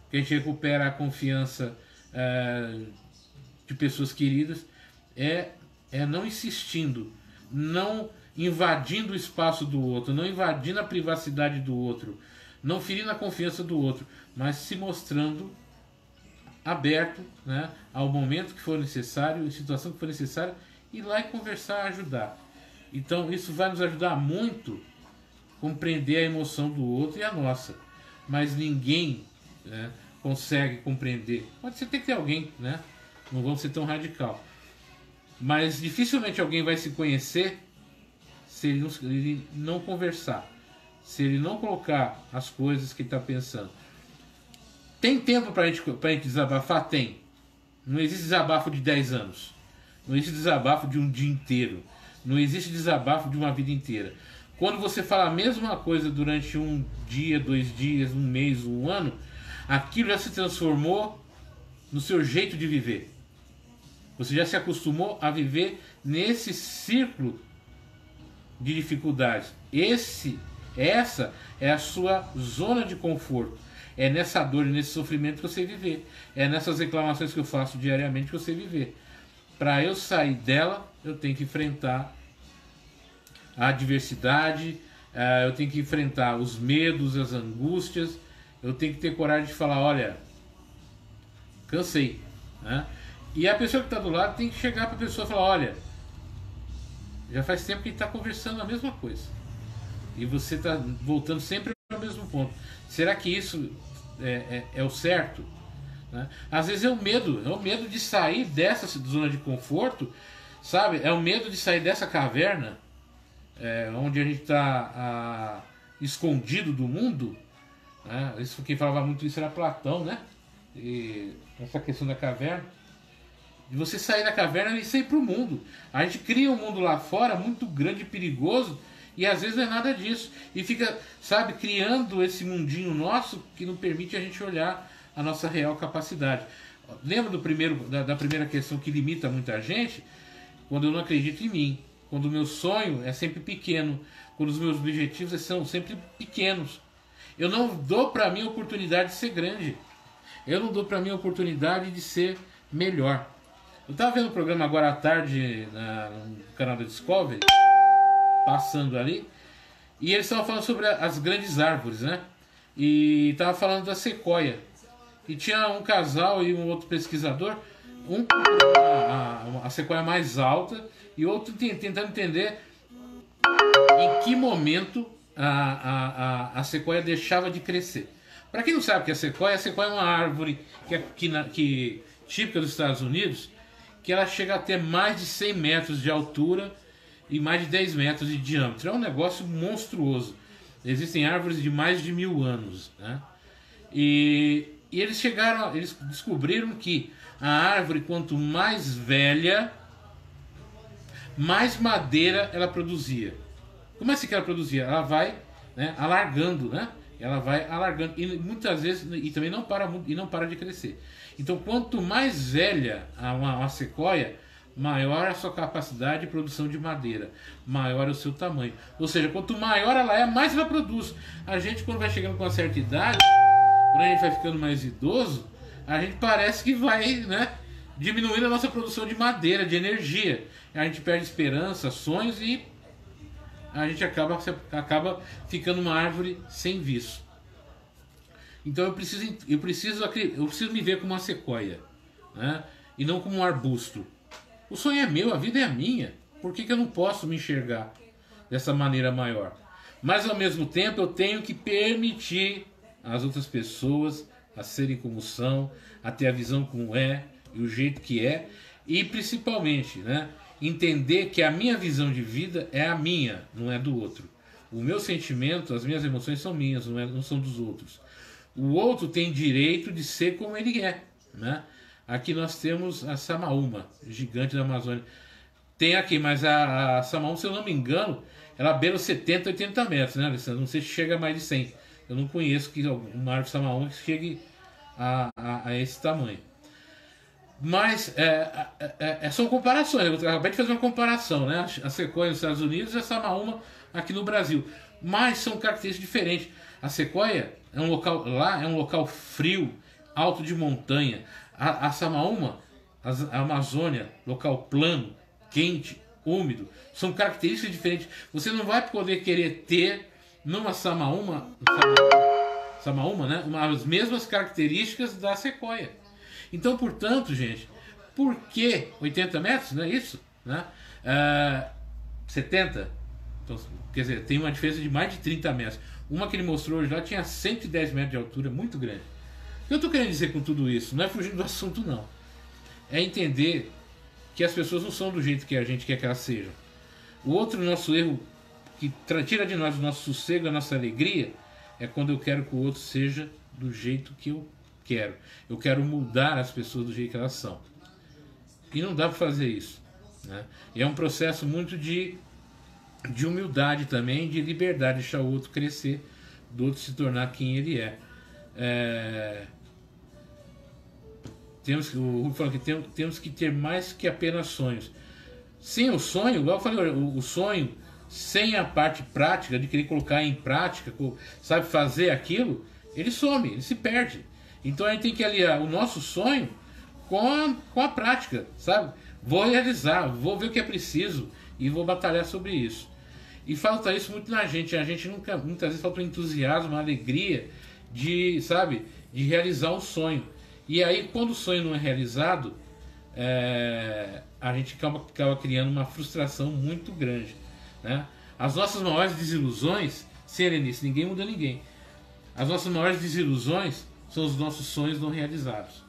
que a gente recupera a confiança de pessoas queridas, não insistindo, não invadindo o espaço do outro, não invadindo a privacidade do outro, não ferindo a confiança do outro, mas se mostrando aberto, né, ao momento que for necessário, em situação que for necessária, ir lá e conversar, ajudar. Então isso vai nos ajudar muito a compreender a emoção do outro e a nossa. Mas ninguém, né, consegue compreender. Pode ser ter que ter alguém, né? Não vamos ser tão radical. Mas dificilmente alguém vai se conhecer se ele não conversar, se ele não colocar as coisas que ele está pensando. Tem tempo para a gente desabafar? Tem. Não existe desabafo de 10 anos. Não existe desabafo de um dia inteiro. Não existe desabafo de uma vida inteira. Quando você fala a mesma coisa durante um dia, 2 dias, um mês, um ano, aquilo já se transformou no seu jeito de viver. Você já se acostumou a viver nesse círculo de dificuldades. Essa é a sua zona de conforto. É nessa dor e nesse sofrimento que você viver. É nessas reclamações que eu faço diariamente que você viver. Para eu sair dela, eu tenho que enfrentar a adversidade, eu tenho que enfrentar os medos, as angústias. Eu tenho que ter coragem de falar: olha, cansei, né? E a pessoa que está do lado tem que chegar para a pessoa e falar: olha, já faz tempo que a gente está conversando a mesma coisa e você está voltando sempre ao mesmo ponto. Será que isso é o certo? Né? Às vezes é o medo de sair dessa zona de conforto, sabe? É o medo de sair dessa caverna onde a gente está escondido do mundo. Né? Quem falava muito isso era Platão, né? E essa questão da caverna, de você sair da caverna e sair para o mundo. A gente cria um mundo lá fora muito grande e perigoso, e às vezes não é nada disso. E fica, sabe, criando esse mundinho nosso que não permite a gente olhar a nossa real capacidade. Lembra da primeira questão que limita muita gente? Quando eu não acredito em mim. Quando o meu sonho é sempre pequeno. Quando os meus objetivos são sempre pequenos. Eu não dou para mim a oportunidade de ser grande. Eu não dou para mim a oportunidade de ser melhor. Eu tava vendo o programa agora à tarde no canal da Discovery, passando ali, e eles estavam falando sobre as grandes árvores, né? E tava falando da sequoia. E tinha um casal e um outro pesquisador, um a sequoia mais alta e outro tentando entender em que momento a sequoia deixava de crescer. Para quem não sabe o que é a sequoia é uma árvore que típica dos Estados Unidos, que ela chega a ter mais de 100 metros de altura e mais de 10 metros de diâmetro. É um negócio monstruoso. Existem árvores de mais de 1000 anos, né? E eles descobriram que a árvore, quanto mais velha, mais madeira ela produzia. Como é assim que ela produzia? Ela vai, né, alargando, né? Ela vai alargando e muitas vezes também não para de crescer. Então, quanto mais velha uma sequoia, maior a sua capacidade de produção de madeira, maior é o seu tamanho. Ou seja, quanto maior ela é, mais ela produz. A gente, quando vai chegando com uma certa idade, quando a gente vai ficando mais idoso, a gente parece que vai, né, diminuindo a nossa produção de madeira, de energia. A gente perde esperança, sonhos e a gente acaba ficando uma árvore sem viço. Então eu preciso me ver como uma sequoia, né, e não como um arbusto. O sonho é meu, a vida é minha. Por que eu não posso me enxergar dessa maneira maior? Mas ao mesmo tempo eu tenho que permitir às outras pessoas a serem como são, a ter a visão como é e o jeito que é, e principalmente, né, entender que a minha visão de vida é a minha, não é do outro. O meu sentimento, as minhas emoções são minhas, não são dos outros. O outro tem direito de ser como ele é, né? Aqui nós temos a Samaúma, gigante da Amazônia. Tem aqui, mas a Samaúma, se eu não me engano, ela beira os 70, 80 metros, né, Alessandro? Não sei se chega a mais de 100. Eu não conheço uma árvore Samaúma que chegue a esse tamanho. Mas são comparações. Eu acabei de fazer uma comparação, né? A sequoia nos Estados Unidos e a Samaúma aqui no Brasil. Mas são características diferentes. A sequoia é um local frio, alto de montanha. A Samaúma, a Amazônia, local plano, quente, úmido, são características diferentes. Você não vai poder querer ter numa Samaúma, né, as mesmas características da sequoia. Então, portanto, gente, por que 80 metros? Não é isso? Né? 70? Então, quer dizer, tem uma diferença de mais de 30 metros. Uma que ele mostrou hoje lá tinha 110 metros de altura, muito grande. O que eu estou querendo dizer com tudo isso? Não é fugir do assunto, não. É entender que as pessoas não são do jeito que a gente quer que elas sejam. O outro nosso erro, que tira de nós o nosso sossego, a nossa alegria, é quando eu quero que o outro seja do jeito que eu quero. Eu quero mudar as pessoas do jeito que elas são. E não dá para fazer isso, né? E é um processo muito de humildade também, de liberdade, deixar o outro crescer, do outro se tornar quem ele é. O Rubio falou que temos que ter mais que apenas sonhos. Sim, o sonho, igual eu falei, o sonho sem a parte prática, de querer colocar em prática, sabe, fazer aquilo, ele some, ele se perde. Então a gente tem que aliar o nosso sonho com a prática, sabe? Vou realizar, vou ver o que é preciso e vou batalhar sobre isso. E falta isso muito na gente. A gente muitas vezes falta um entusiasmo, uma alegria de, sabe, de realizar um sonho. E aí, quando o sonho não é realizado, a gente acaba criando uma frustração muito grande, né? As nossas maiores desilusões, Serenice, ninguém muda ninguém. As nossas maiores desilusões são os nossos sonhos não realizados.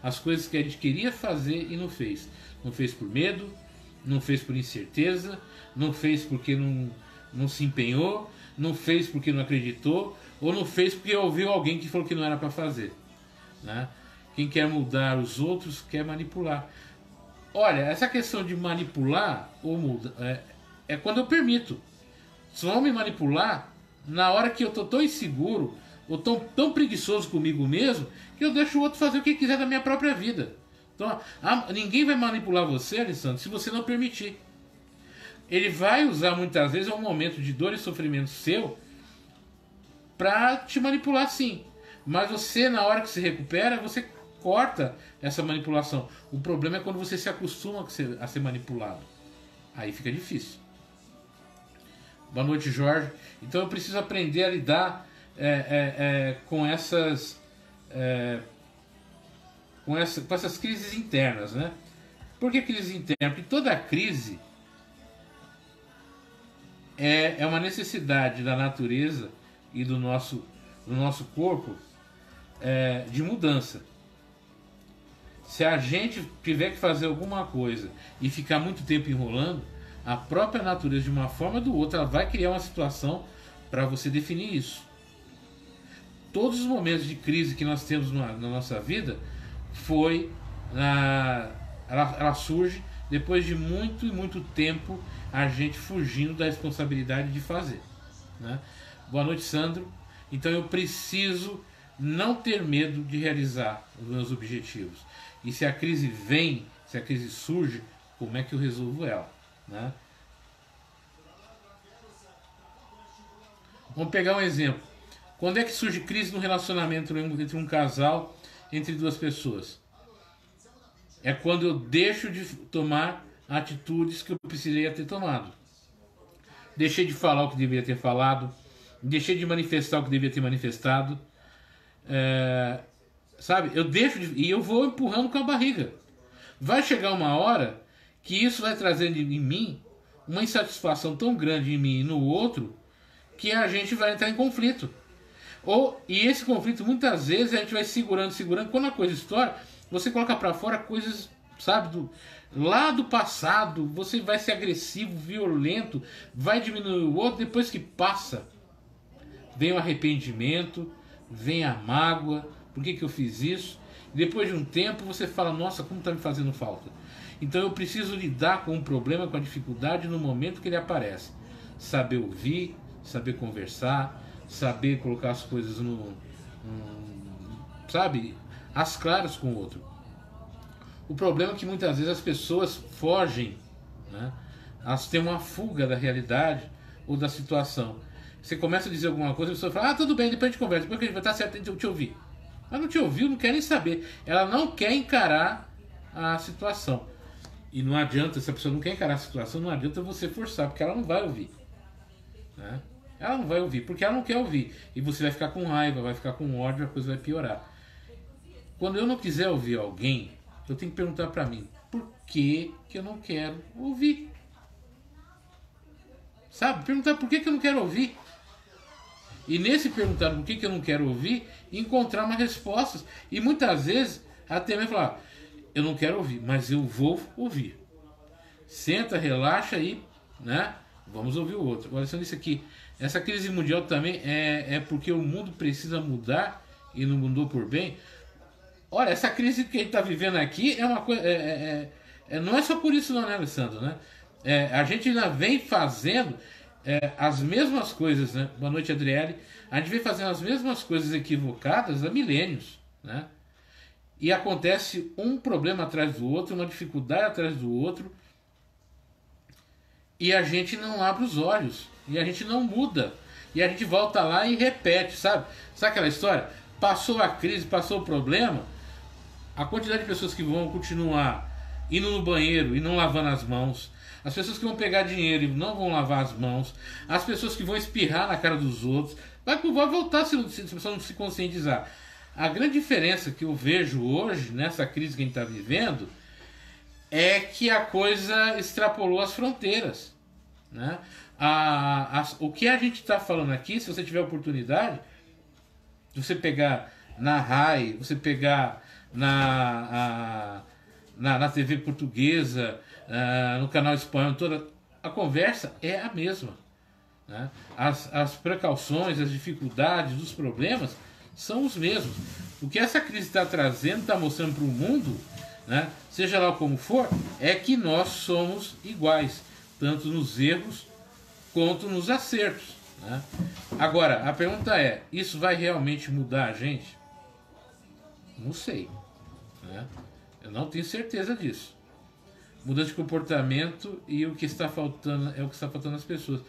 As coisas que a gente queria fazer e não fez. Não fez por medo, não fez por incerteza, não fez porque não se empenhou, não fez porque não acreditou, ou não fez porque ouviu alguém que falou que não era para fazer, né? Quem quer mudar os outros quer manipular. Olha, essa questão de manipular ou mudar é quando eu permito. Só vão me manipular na hora que eu tô tão inseguro ou tão preguiçoso comigo mesmo que eu deixo o outro fazer o que quiser da minha própria vida. Então, ninguém vai manipular você, Alessandro, se você não permitir. Ele vai usar muitas vezes um momento de dor e sofrimento seu para te manipular, sim. Mas você, na hora que se recupera, você corta essa manipulação. O problema é quando você se acostuma a ser manipulado. Aí fica difícil. Boa noite, Jorge. Então eu preciso aprender a lidar com essas com essas crises internas, né? Por que crises internas? Porque toda crise é uma necessidade da natureza e do nosso corpo de mudança. Se a gente tiver que fazer alguma coisa e ficar muito tempo enrolando, a própria natureza, de uma forma ou de outra, ela vai criar uma situação para você definir isso. Todos os momentos de crise que nós temos na nossa vida ela surge depois de muito e muito tempo a gente fugindo da responsabilidade de fazer, né? Boa noite, Sandro. Então eu preciso não ter medo de realizar os meus objetivos. E se a crise vem, se a crise surge, como é que eu resolvo ela, né? Vamos pegar um exemplo. Quando é que surge crise no relacionamento entre um casal, entre duas pessoas? É quando eu deixo de tomar atitudes que eu precisaria ter tomado. Deixei de falar o que deveria ter falado, deixei de manifestar o que deveria ter manifestado. Sabe? Eu deixo e eu vou empurrando com a barriga. Vai chegar uma hora que isso vai trazendo em mim uma insatisfação tão grande em mim e no outro que a gente vai entrar em conflito. E esse conflito, muitas vezes, a gente vai segurando. Quando a coisa estoura, você coloca pra fora coisas, sabe, lá do passado. Você vai ser agressivo, violento, vai diminuir o outro. Depois que passa, vem o arrependimento, vem a mágoa. Por que eu fiz isso? E depois de um tempo, você fala, nossa, como tá me fazendo falta. Então eu preciso lidar com o problema, com a dificuldade no momento que ele aparece. Saber ouvir, saber conversar, saber colocar as coisas sabe, às claras com o outro. O problema é que muitas vezes as pessoas fogem, né? Elas têm uma fuga da realidade ou da situação. Você começa a dizer alguma coisa, a pessoa fala, tudo bem, depois a gente conversa, depois que a gente vai estar certo, eu te ouvir. Mas não te ouviu, não quer nem saber. Ela não quer encarar a situação. E não adianta, se a pessoa não quer encarar a situação, não adianta você forçar, porque ela não vai ouvir, né? Ela não vai ouvir, porque ela não quer ouvir. E você vai ficar com raiva, vai ficar com ódio, a coisa vai piorar. Quando eu não quiser ouvir alguém, eu tenho que perguntar pra mim, por que eu não quero ouvir? Sabe? Perguntar por que eu não quero ouvir. E nesse perguntar por que eu não quero ouvir, encontrar uma resposta. E muitas vezes, até mesmo falar, eu não quero ouvir, mas eu vou ouvir. Senta, relaxa e, né? Vamos ouvir o outro. Olha só isso aqui. Essa crise mundial também é porque o mundo precisa mudar e não mudou por bem. Olha, essa crise que a gente está vivendo aqui é uma coisa. Não é só por isso, não, né, Alessandro? Né? A gente ainda vem fazendo as mesmas coisas, né? Boa noite, Adriele. A gente vem fazendo as mesmas coisas equivocadas há milênios, né? E acontece um problema atrás do outro, uma dificuldade atrás do outro. E a gente não abre os olhos. E a gente não muda. E a gente volta lá e repete, sabe? Sabe aquela história? Passou a crise, passou o problema. A quantidade de pessoas que vão continuar indo no banheiro e não lavando as mãos. As pessoas que vão pegar dinheiro e não vão lavar as mãos. As pessoas que vão espirrar na cara dos outros. Vai voltar se a pessoa não se conscientizar. A grande diferença que eu vejo hoje, nessa crise que a gente está vivendo, é que a coisa extrapolou as fronteiras, né? O que a gente está falando aqui, se você tiver oportunidade, você pegar na RAI, você pegar na TV portuguesa, no canal espanhol, toda a conversa é a mesma, né? As precauções, as dificuldades, os problemas são os mesmos. O que essa crise está trazendo, está mostrando para o mundo, né, seja lá como for, é que nós somos iguais, tanto nos erros quanto nos acertos, né? Agora, a pergunta é, isso vai realmente mudar a gente? Não sei, né? Eu não tenho certeza disso. Mudança de comportamento e o que está faltando é o que está faltando às pessoas.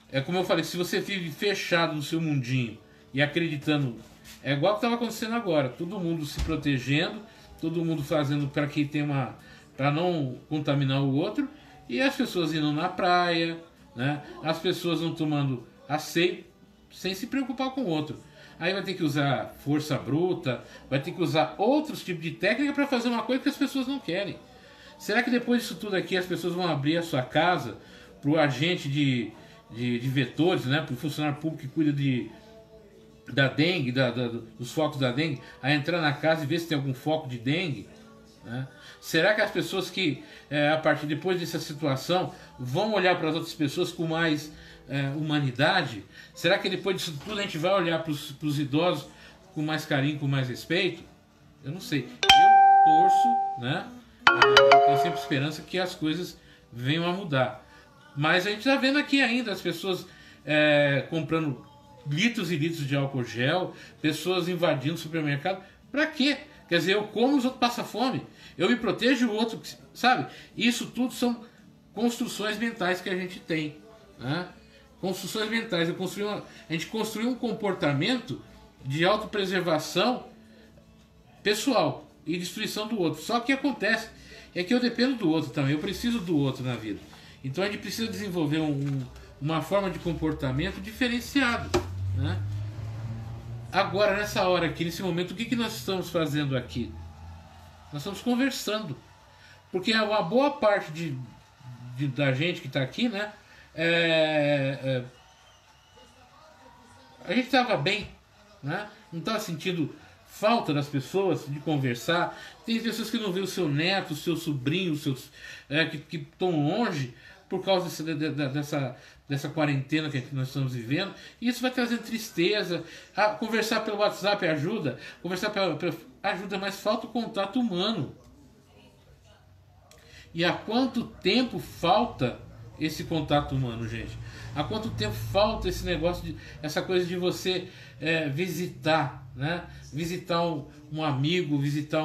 É como eu falei, se você vive fechado no seu mundinho e acreditando É igual o que estava acontecendo agora, todo mundo se protegendo, todo mundo fazendo para que tenha para não contaminar o outro, e as pessoas indo na praia, né? As pessoas não tomando asseio sem se preocupar com o outro. Aí vai ter que usar força bruta, vai ter que usar outros tipos de técnica para fazer uma coisa que as pessoas não querem. Será que depois disso tudo aqui as pessoas vão abrir a sua casa para o agente de vetores, né? Para o funcionário público que cuida da dengue, dos focos da dengue, a entrar na casa e ver se tem algum foco de dengue? Né? Será que as pessoas que, a partir depois dessa situação, vão olhar para as outras pessoas com mais humanidade? Será que depois disso tudo a gente vai olhar para os idosos com mais carinho, com mais respeito? Eu não sei. Eu torço, né? Eu tenho sempre esperança que as coisas venham a mudar. Mas a gente está vendo aqui ainda as pessoas comprando litros e litros de álcool gel, pessoas invadindo o supermercado. Pra quê? Quer dizer, eu como, os outros passam fome. Eu me protejo, o outro, sabe? Isso tudo são construções mentais que a gente tem, né? Construções mentais. A gente construiu um comportamento de autopreservação pessoal e destruição do outro. Só que o que acontece é que eu dependo do outro também. Eu preciso do outro na vida. Então a gente precisa desenvolver uma forma de comportamento diferenciado, né? Agora, nessa hora aqui, nesse momento, o que nós estamos fazendo aqui? Nós estamos conversando. Porque uma boa parte da gente que está aqui, né? A gente estava bem, né? Não estava sentindo falta das pessoas, de conversar. Tem pessoas que não vê o seu neto, o seu sobrinho, que estão longe por causa dessa quarentena que nós estamos vivendo. E isso vai trazendo tristeza. Conversar pelo WhatsApp ajuda, ajuda, mas falta o contato humano. E há quanto tempo falta esse contato humano, gente? Há quanto tempo falta esse negócio, essa coisa de você visitar, né? Visitar um amigo, visitar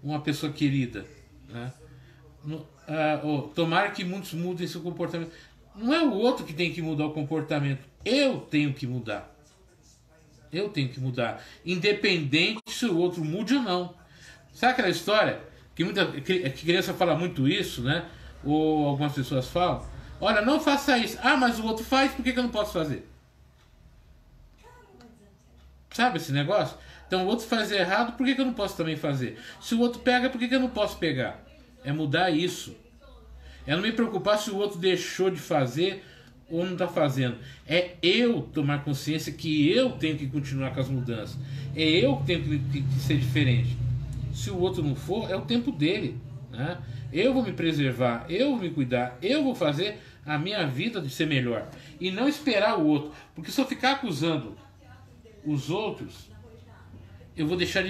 uma pessoa querida, né? Tomara que muitos mudem seu comportamento. Não é o outro que tem que mudar o comportamento. Eu tenho que mudar. Eu tenho que mudar. Independente se o outro mude ou não. Sabe aquela história que criança fala muito isso, né? Ou algumas pessoas falam: olha, não faça isso. Ah, mas o outro faz, por que eu não posso fazer? Sabe esse negócio? Então o outro faz errado, por que eu não posso também fazer? Se o outro pega, por que eu não posso pegar? É mudar isso. É não me preocupar se o outro deixou de fazer ou não está fazendo. É eu tomar consciência que eu tenho que continuar com as mudanças. É eu que tenho que ser diferente. Se o outro não for, é o tempo dele, né? Eu vou me preservar, eu vou me cuidar, eu vou fazer a minha vida de ser melhor. E não esperar o outro. Porque se eu ficar acusando os outros, eu vou me deixar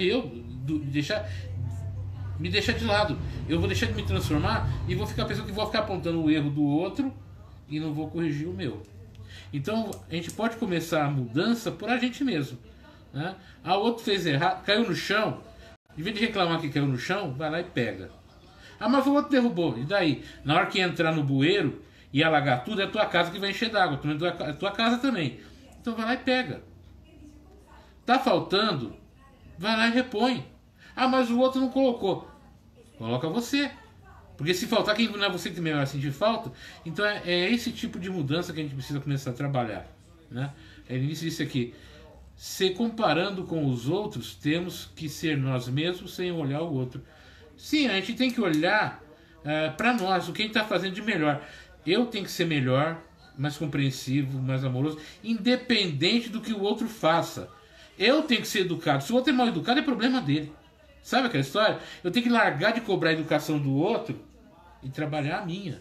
de lado. Eu vou deixar de me transformar e vou ficar pensando que vou ficar apontando o erro do outro e não vou corrigir o meu. Então a gente pode começar a mudança por a gente mesmo, né? O outro fez errado, caiu no chão. Em vez de reclamar que caiu no chão, vai lá e pega. Ah, mas o outro derrubou. E daí? Na hora que entrar no bueiro e alagar tudo, é a tua casa que vai encher d'água. É a tua casa também. Então vai lá e pega. Tá faltando? Vai lá e repõe. Ah, mas o outro não colocou. Coloca você. Porque se faltar, quem não é você que também vai sentir falta. Então é esse tipo de mudança que a gente precisa começar a trabalhar, né? É início disso aqui. Se comparando com os outros, temos que ser nós mesmos sem olhar o outro. Sim, a gente tem que olhar para nós, o que a gente está fazendo de melhor. Eu tenho que ser melhor, mais compreensivo, mais amoroso, independente do que o outro faça. Eu tenho que ser educado. Se o outro é mal educado, é problema dele. Sabe aquela história? Eu tenho que largar de cobrar a educação do outro e trabalhar a minha.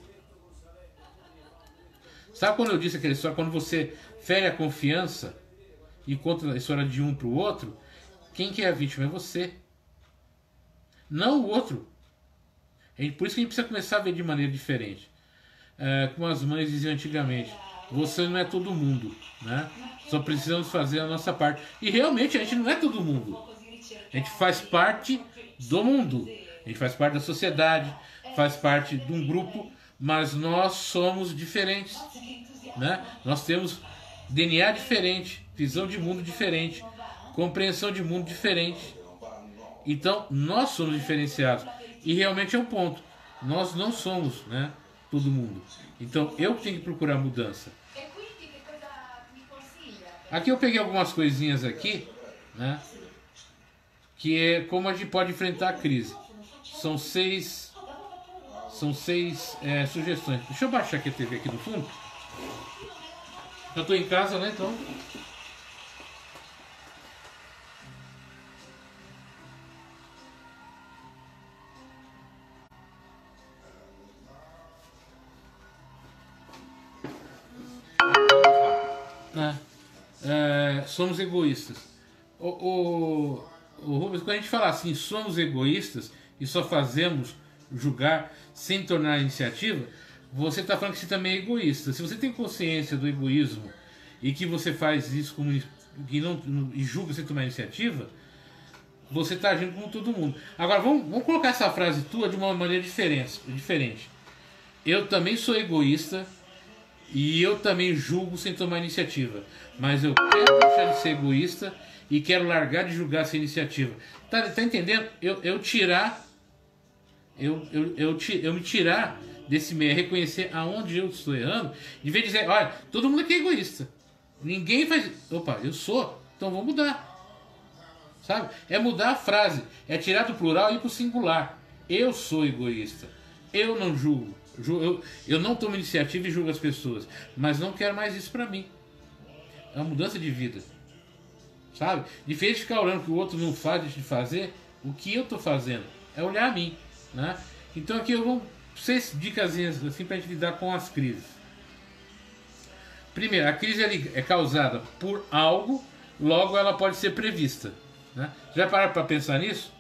Sabe quando eu disse aquela história? Quando você fere a confiança e conta a história de um para o outro, quem que é a vítima? É você. Não o outro. Por isso que a gente precisa começar a ver de maneira diferente. Como as mães diziam antigamente: você não é todo mundo, né? Só precisamos fazer a nossa parte. E realmente a gente não é todo mundo. A gente faz parte do mundo. A gente faz parte da sociedade, faz parte de um grupo, mas nós somos diferentes, né? Nós temos DNA diferente, visão de mundo diferente, compreensão de mundo diferente. Então, nós somos diferenciados. E realmente é um ponto. Nós não somos, né, todo mundo. Então, eu tenho que procurar mudança. Aqui eu peguei algumas coisinhas aqui, né, que é como a gente pode enfrentar a crise. São seis sugestões. Deixa eu baixar aqui a TV aqui no fundo. Eu estou em casa, né, então... somos egoístas. O Rubens, quando a gente fala assim, somos egoístas e só fazemos julgar sem tornar iniciativa, você está falando que você também é egoísta. Se você tem consciência do egoísmo e que você faz isso como que não e julga sem tomar iniciativa, você está agindo como todo mundo. Agora vamos colocar essa frase tua de uma maneira diferente. Eu também sou egoísta e eu também julgo sem tomar iniciativa, mas eu quero deixar de ser egoísta e quero largar de julgar sem iniciativa. Tá entendendo? Eu me tirar desse meio, reconhecer aonde eu estou errando, em vez de dizer, olha, todo mundo aqui é egoísta. Ninguém faz. Opa, eu sou, então vou mudar. Sabe? É mudar a frase, é tirar do plural e ir para o singular. Eu sou egoísta. Eu não julgo. Eu não tomo iniciativa e julgo as pessoas, mas não quero mais isso para mim. É uma mudança de vida. Sabe? Diferente de ficar olhando que o outro não faz, deixa de fazer, o que eu estou fazendo é olhar a mim, né? Então aqui eu vou 6 dicas assim para a gente lidar com as crises. Primeiro, a crise é causada por algo, logo ela pode ser prevista, né? Já pararam para pensar nisso?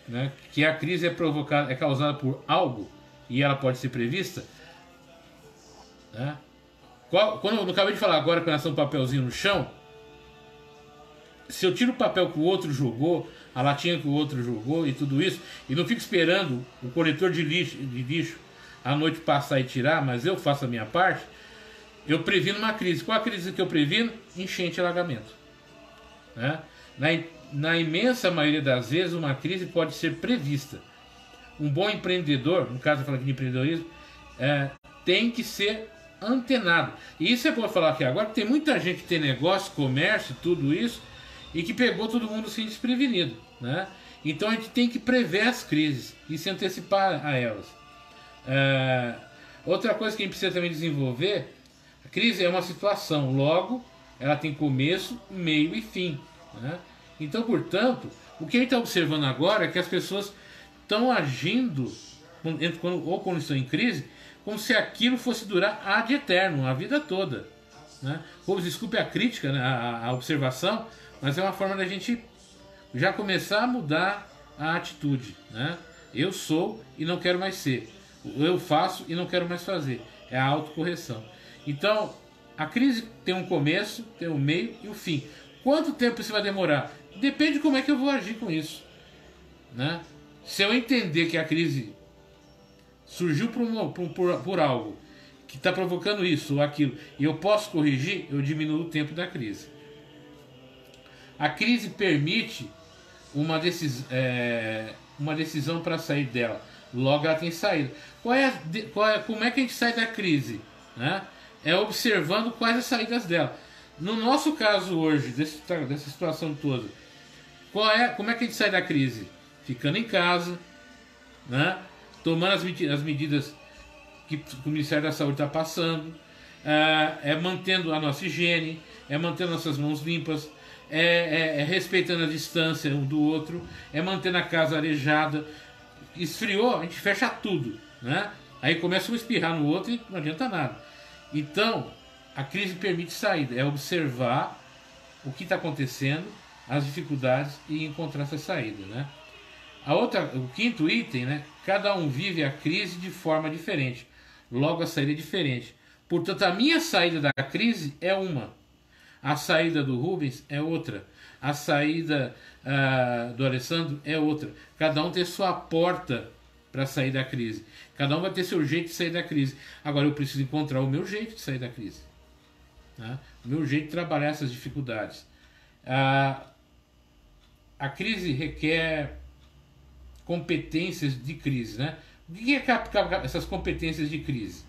Né? Que a crise é causada por algo e ela pode ser prevista, né? Quando eu acabei de falar agora com relação ao papelzinho no chão, se eu tiro o papel que o outro jogou, a latinha que o outro jogou e tudo isso, e não fico esperando o coletor de lixo à noite passar e tirar, mas eu faço a minha parte, eu previno uma crise. Qual a crise que eu previno? Enchente e alagamento, né? Na imensa maioria das vezes, uma crise pode ser prevista. Um bom empreendedor, no caso eu falo aqui de empreendedorismo, tem que ser antenado. E isso é bom falar aqui agora, que tem muita gente que tem negócio, comércio, tudo isso, e que pegou todo mundo assim desprevenido, né? Então a gente tem que prever as crises e se antecipar a elas. Outra coisa que a gente precisa também desenvolver, a crise é uma situação, logo ela tem começo, meio e fim, né? Então, portanto, o que a gente está observando agora é que as pessoas estão agindo, quando estão em crise, como se aquilo fosse durar ad eterno, a vida toda, né? Desculpe a crítica, né, a observação, mas é uma forma da gente já começar a mudar a atitude, né? Eu sou e não quero mais ser. Eu faço e não quero mais fazer. É a autocorreção. Então, a crise tem um começo, tem um meio e um fim. Quanto tempo isso vai demorar? Depende de como é que eu vou agir com isso, né? Se eu entender que a crise surgiu por algo que está provocando isso ou aquilo, e eu posso corrigir, eu diminuo o tempo da crise. A crise permite uma decisão para sair dela. Logo ela tem saída. Como é que a gente sai da crise, né? É observando quais as saídas dela. No nosso caso hoje, dessa situação toda, como é que a gente sai da crise? Ficando em casa, né? Tomando as medidas que o Ministério da Saúde está passando, mantendo a nossa higiene, mantendo nossas mãos limpas, respeitando a distância um do outro, mantendo a casa arejada. Esfriou, a gente fecha tudo, né? Aí começa um a espirrar no outro e não adianta nada. Então, a crise permite saída, é observar o que está acontecendo, as dificuldades e encontrar essa saída, né? O quinto item, né? Cada um vive a crise de forma diferente, logo a saída é diferente. Portanto, a minha saída da crise é uma, a saída do Rubens é outra, a saída do Alessandro é outra. Cada um tem sua porta para sair da crise, cada um vai ter seu jeito de sair da crise. Agora eu preciso encontrar o meu jeito de sair da crise, né? O meu jeito de trabalhar essas dificuldades. A, a crise requer competências de crise, né? O que é essas competências de crise?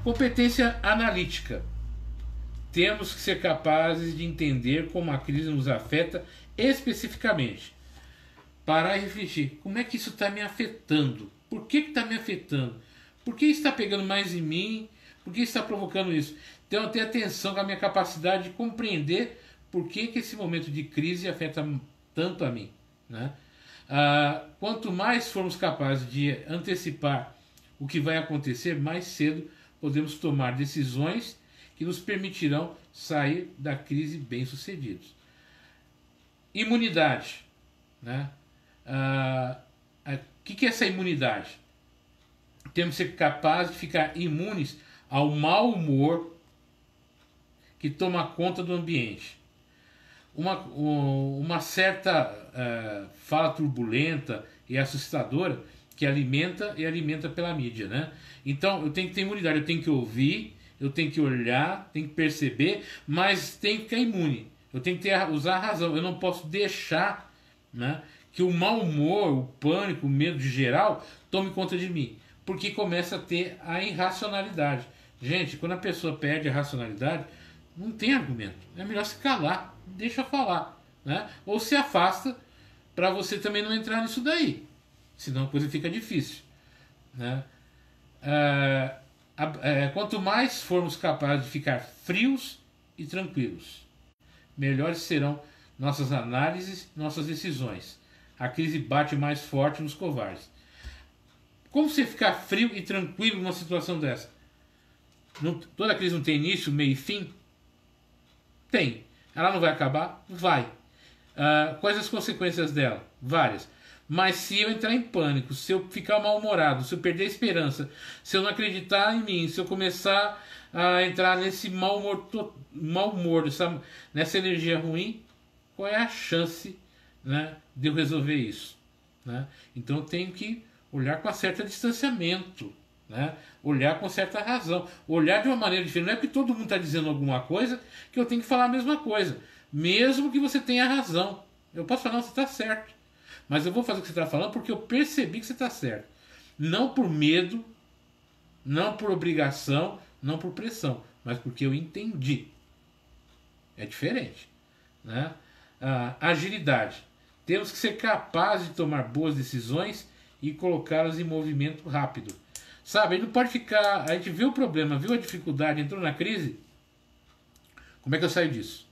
Competência analítica. Temos que ser capazes de entender como a crise nos afeta especificamente. Parar e refletir. Como é que isso está me afetando? Por que está me afetando? Por que está pegando mais em mim? Por que está provocando isso? Então eu tenho atenção com a minha capacidade de compreender por que esse momento de crise afeta tanto a mim, né? Quanto mais formos capazes de antecipar o que vai acontecer, mais cedo podemos tomar decisões que nos permitirão sair da crise bem-sucedidos. Imunidade, né? O que é essa imunidade? Temos que ser capazes de ficar imunes ao mau humor que toma conta do ambiente. Uma certa fala turbulenta e assustadora que alimenta pela mídia, né? Então eu tenho que ter imunidade, eu tenho que ouvir, eu tenho que olhar, tenho que perceber, mas tenho que ficar imune. Eu tenho que usar a razão. Eu não posso deixar, né, que o mau humor, o pânico, o medo de geral tome conta de mim, porque começa a ter a irracionalidade. Gente, quando a pessoa perde a racionalidade, não tem argumento. É melhor se calar, deixa falar, né? Ou se afasta para você também não entrar nisso daí, senão a coisa fica difícil, né? Quanto mais formos capazes de ficar frios e tranquilos, melhores serão nossas análises, nossas decisões. A crise bate mais forte nos covardes. Como você ficar frio e tranquilo numa situação dessa? Toda crise não tem início, meio e fim? Tem. Ela não vai acabar? Vai. Quais as consequências dela? Várias. Mas se eu entrar em pânico, se eu ficar mal-humorado, se eu perder a esperança, se eu não acreditar em mim, se eu começar a entrar nesse mau humor, nessa energia ruim, qual é a chance, né, de eu resolver isso? Né? Então eu tenho que olhar com um certo distanciamento, né? Olhar com certa razão, olhar de uma maneira diferente. Não é porque todo mundo está dizendo alguma coisa que eu tenho que falar a mesma coisa, mesmo que você tenha razão. Eu posso falar, não, você está certo, mas eu vou fazer o que você está falando porque eu percebi que você está certo. Não por medo, não por obrigação, não por pressão, mas porque eu entendi. É diferente, né? Agilidade. Temos que ser capazes de tomar boas decisões e colocá-las em movimento rápido. Sabe, a gente não pode ficar... A gente viu o problema, viu a dificuldade, entrou na crise. Como é que eu saio disso?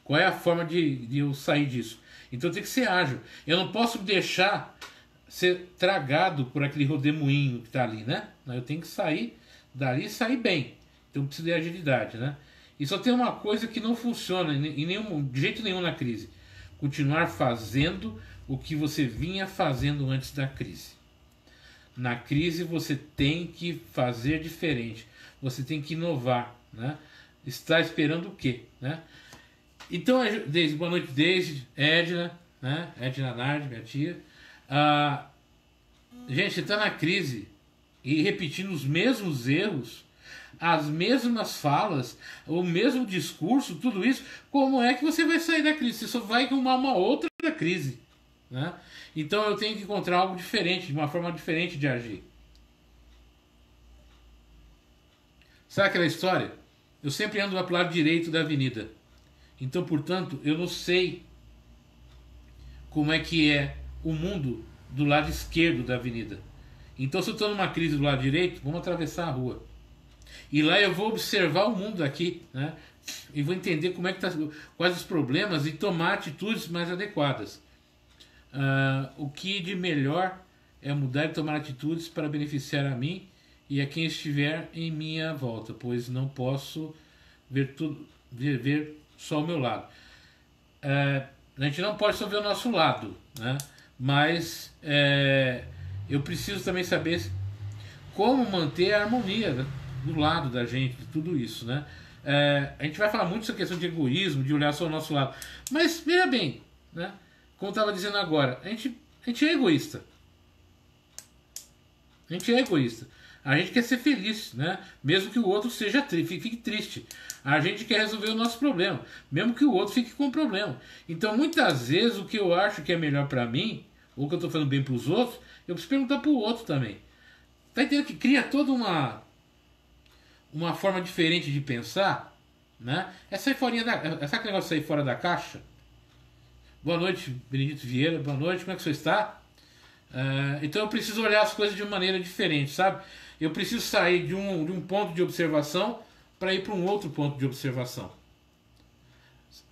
Qual é a forma de eu sair disso? Então tem que ser ágil. Eu não posso deixar ser tragado por aquele rodemoinho que está ali, né? Eu tenho que sair dali e sair bem. Então eu preciso de agilidade, né? E só tem uma coisa que não funciona de jeito nenhum na crise. Continuar fazendo o que você vinha fazendo antes da crise. Na crise você tem que fazer diferente. Você tem que inovar, né? Está esperando o quê, né? Então, Deise, boa noite, Deise, Edna, né? Edna Nardi, minha tia. Gente, você está na crise e repetindo os mesmos erros, as mesmas falas, o mesmo discurso, tudo isso. Como é que você vai sair da crise? Você só vai arrumar uma outra crise, né? Então eu tenho que encontrar algo diferente, de uma forma diferente de agir. Sabe aquela história? Eu sempre ando para o lado direito da avenida. Então, portanto, eu não sei como é que é o mundo do lado esquerdo da avenida. Então, se eu estou numa crise do lado direito, vamos atravessar a rua. E lá eu vou observar o mundo aqui, né? E vou entender como é que quais os problemas e tomar atitudes mais adequadas. O que de melhor é mudar e tomar atitudes para beneficiar a mim e a quem estiver em minha volta, pois não posso ver só o meu lado. A gente não pode só ver o nosso lado, né? Mas eu preciso também saber como manter a harmonia, né, do lado da gente, de tudo isso, né? A gente vai falar muito sobre a questão de egoísmo, de olhar só o nosso lado, mas veja bem, né? Como eu estava dizendo agora, a gente é egoísta. A gente é egoísta. A gente quer ser feliz, né? Mesmo que o outro seja fique triste. A gente quer resolver o nosso problema, mesmo que o outro fique com problema. Então, muitas vezes, o que eu acho que é melhor para mim, ou que eu estou fazendo bem para os outros, eu preciso perguntar para o outro também. Tá entendendo que cria toda uma forma diferente de pensar, né? Essa aquele negócio de sair fora da caixa. Boa noite, Benedito Vieira. Boa noite, como é que você está? Então eu preciso olhar as coisas de uma maneira diferente, sabe? Eu preciso sair de um ponto de observação para ir para um outro ponto de observação.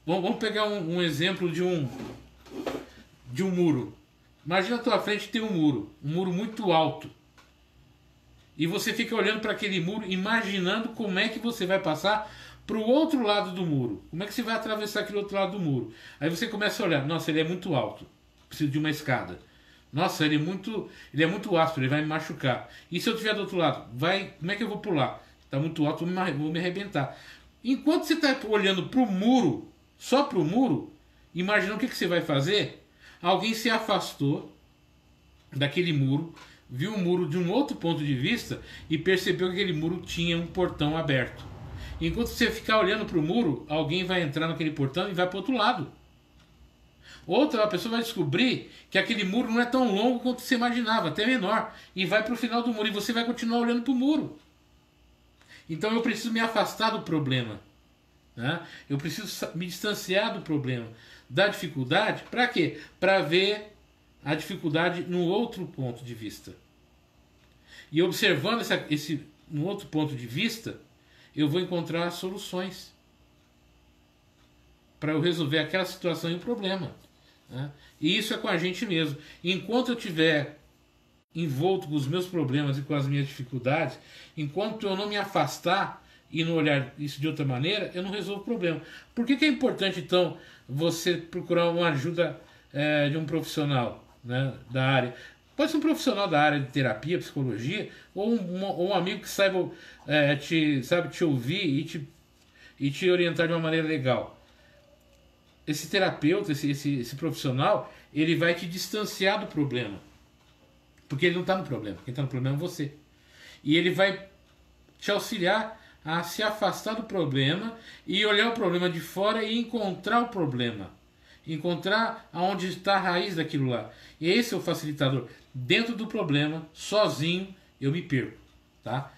Vamos pegar um exemplo de um muro. Imagina a tua frente tem um muro muito alto. E você fica olhando para aquele muro, imaginando como é que você vai passar para o outro lado do muro. Como é que você vai atravessar aquele outro lado do muro? Aí você começa a olhar, nossa, ele é muito alto, preciso de uma escada. Nossa, ele é muito áspero, ele vai me machucar. E se eu estiver do outro lado? Como é que eu vou pular? Está muito alto, vou me arrebentar. Enquanto você está olhando para o muro, só para o muro, imagina o que você vai fazer. Alguém se afastou daquele muro, viu o muro de um outro ponto de vista e percebeu que aquele muro tinha um portão aberto. Enquanto você ficar olhando para o muro, alguém vai entrar naquele portão e vai para o outro lado. Outra pessoa vai descobrir que aquele muro não é tão longo quanto você imaginava, até menor, e vai para o final do muro, e você vai continuar olhando para o muro. Então eu preciso me afastar do problema, né? Eu preciso me distanciar do problema, da dificuldade. Para quê? Para ver a dificuldade no outro ponto de vista. E observando no outro ponto de vista, eu vou encontrar soluções para eu resolver aquela situação e o problema, né? E isso é com a gente mesmo. Enquanto eu estiver envolto com os meus problemas e com as minhas dificuldades, enquanto eu não me afastar e não olhar isso de outra maneira, eu não resolvo o problema. Por que é importante, então, você procurar uma ajuda de um profissional, né, da área? Pode ser um profissional da área de terapia, psicologia, ou um amigo que saiba te ouvir e te orientar de uma maneira legal. Esse terapeuta, esse profissional, ele vai te distanciar do problema. Porque ele não está no problema. Quem está no problema é você. E ele vai te auxiliar a se afastar do problema e olhar o problema de fora e encontrar o problema. Encontrar aonde está a raiz daquilo lá. E esse é o facilitador. Dentro do problema, sozinho, eu me perco. Tá?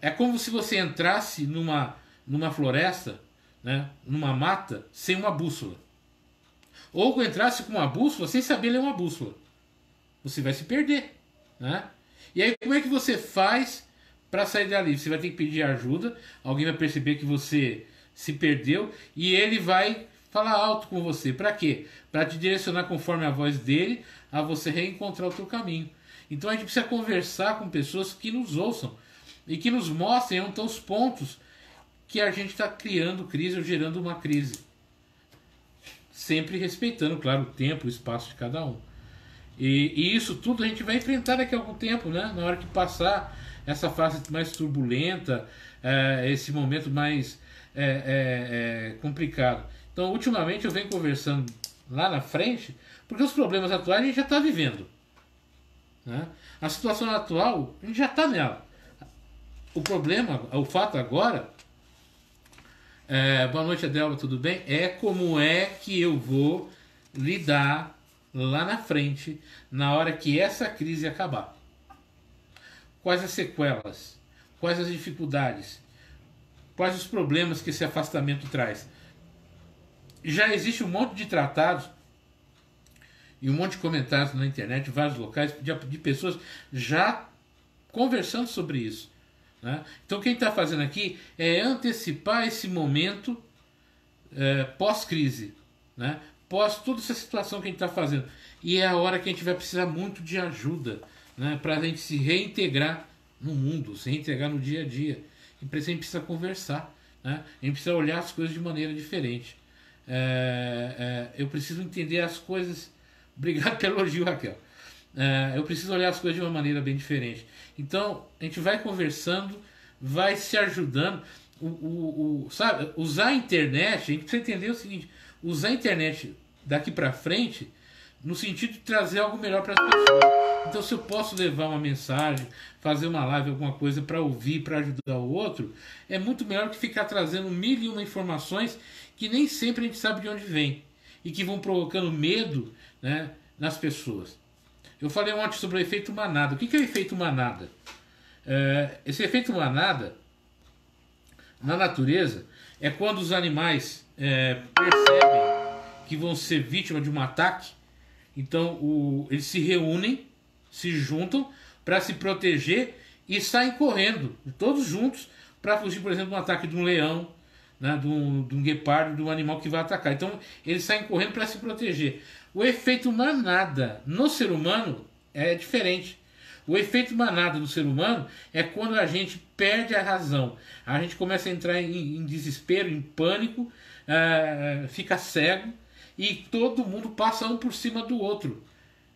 É como se você entrasse numa floresta, né, numa mata, sem uma bússola. Ou entrasse com uma bússola sem saber ler uma bússola. Você vai se perder, né? E aí como é que você faz para sair dali? Você vai ter que pedir ajuda, alguém vai perceber que você se perdeu e ele vai falar alto com você. Para quê? Para te direcionar conforme a voz dele a você reencontrar o teu caminho. Então a gente precisa conversar com pessoas que nos ouçam e que nos mostrem onde estão os pontos que a gente está criando crise ou gerando uma crise. Sempre respeitando, claro, o tempo, o espaço de cada um. E isso tudo a gente vai enfrentar daqui a algum tempo, né? Na hora que passar essa fase mais turbulenta, esse momento mais complicado. Então, ultimamente eu venho conversando lá na frente, porque os problemas atuais a gente já está vivendo, né? A situação atual, a gente já está nela. O problema, o fato agora, boa noite, Adelba, tudo bem? É como é que eu vou lidar lá na frente, na hora que essa crise acabar. Quais as sequelas? Quais as dificuldades? Quais os problemas que esse afastamento traz? Já existe um monte de tratados e um monte de comentários na internet, em vários locais, de pessoas já conversando sobre isso, né? Então quem está fazendo aqui é antecipar esse momento pós-crise, né? Pós toda essa situação que a gente está fazendo. E é a hora que a gente vai precisar muito de ajuda, né? Para a gente se reintegrar no mundo, se reintegrar no dia a dia. E para isso a gente precisa conversar, né? A gente precisa olhar as coisas de maneira diferente. Eu preciso entender as coisas. Obrigado pelo elogio, Raquel. Eu preciso olhar as coisas de uma maneira bem diferente. Então a gente vai conversando, vai se ajudando. Sabe, usar a internet, a gente precisa entender o seguinte: usar a internet daqui para frente no sentido de trazer algo melhor para as pessoas. Então, se eu posso levar uma mensagem, fazer uma live, alguma coisa para ouvir, para ajudar o outro, é muito melhor que ficar trazendo mil e uma informações que nem sempre a gente sabe de onde vem e que vão provocando medo, né, nas pessoas. Eu falei ontem sobre o efeito manada. O que é o efeito manada? Esse efeito manada, na natureza, é quando os animais percebem que vão ser vítimas de um ataque, então eles se reúnem, se juntam para se proteger e saem correndo, todos juntos, para fugir, por exemplo, de um ataque de um leão, né, de um guepardo, de um animal que vai atacar. Então eles saem correndo para se proteger. O efeito manada no ser humano é diferente. O efeito manada no ser humano é quando a gente perde a razão. A gente começa a entrar em desespero, em pânico, fica cego e todo mundo passa um por cima do outro.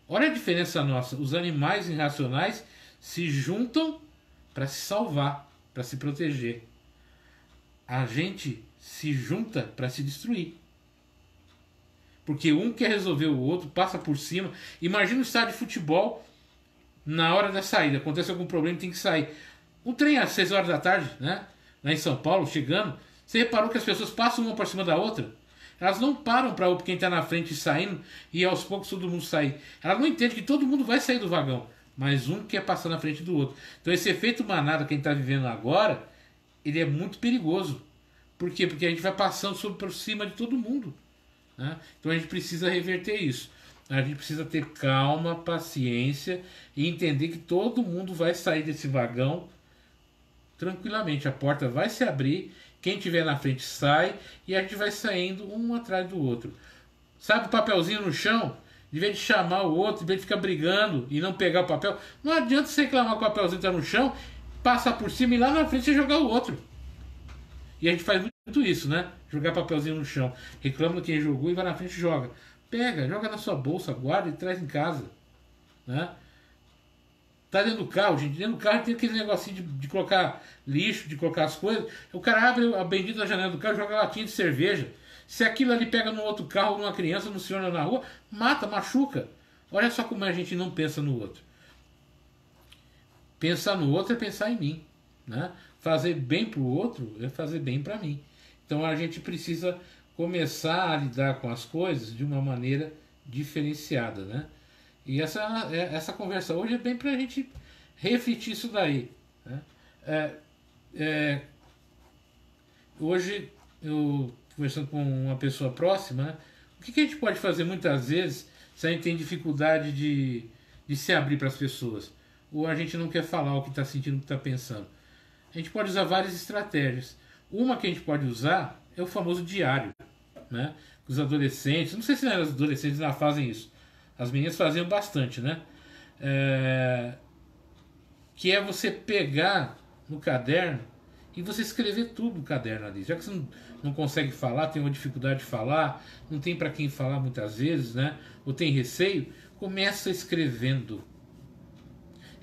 Olha a diferença nossa. Os animais irracionais se juntam para se salvar, para se proteger. A gente se junta para se destruir. Porque um quer resolver o outro, passa por cima. Imagina o estádio de futebol, na hora da saída, acontece algum problema, tem que sair. Um trem às 6 horas da tarde, né? Lá em São Paulo, chegando. Você reparou que as pessoas passam uma por cima da outra? Elas não param para quem está na frente saindo e aos poucos todo mundo sair. Elas não entendem que todo mundo vai sair do vagão, mas um quer passar na frente do outro. Então esse efeito manada que a gente está vivendo agora, ele é muito perigoso. Por quê? Porque a gente vai passando por cima de todo mundo, né? Então a gente precisa reverter isso. A gente precisa ter calma, paciência e entender que todo mundo vai sair desse vagão tranquilamente. A porta vai se abrir, quem tiver na frente sai e a gente vai saindo um atrás do outro. Sabe o papelzinho no chão? De vez de chamar o outro, de vez de ficar brigando e não pegar o papel, não adianta você reclamar que o papelzinho está no chão, passar por cima e lá na frente você jogar o outro. E a gente faz muito isso, né? Jogar papelzinho no chão. Reclama de quem jogou e vai na frente e joga. Pega, joga na sua bolsa, guarda e traz em casa, né? Tá dentro do carro, gente. Dentro do carro tem aquele negocinho de colocar lixo, de colocar as coisas. O cara abre a bendita janela do carro e joga latinha de cerveja. Se aquilo ali pega no outro carro, numa criança, no senhor na rua, mata, machuca. Olha só como a gente não pensa no outro. Pensar no outro é pensar em mim, né? Fazer bem pro outro é fazer bem para mim. Então a gente precisa começar a lidar com as coisas de uma maneira diferenciada, né? E essa conversa hoje é bem para a gente refletir isso daí, né? Hoje eu conversando com uma pessoa próxima, né? O que a gente pode fazer muitas vezes se a gente tem dificuldade de se abrir para as pessoas? Ou a gente não quer falar o que está sentindo, o que está pensando? A gente pode usar várias estratégias. Uma que a gente pode usar é o famoso diário, né? Os adolescentes, não sei se os adolescentes já fazem isso, as meninas faziam bastante, né? Que é você pegar no caderno e você escrever tudo no caderno ali. Já que você não consegue falar, tem uma dificuldade de falar, não tem para quem falar muitas vezes, né? Ou tem receio, começa escrevendo.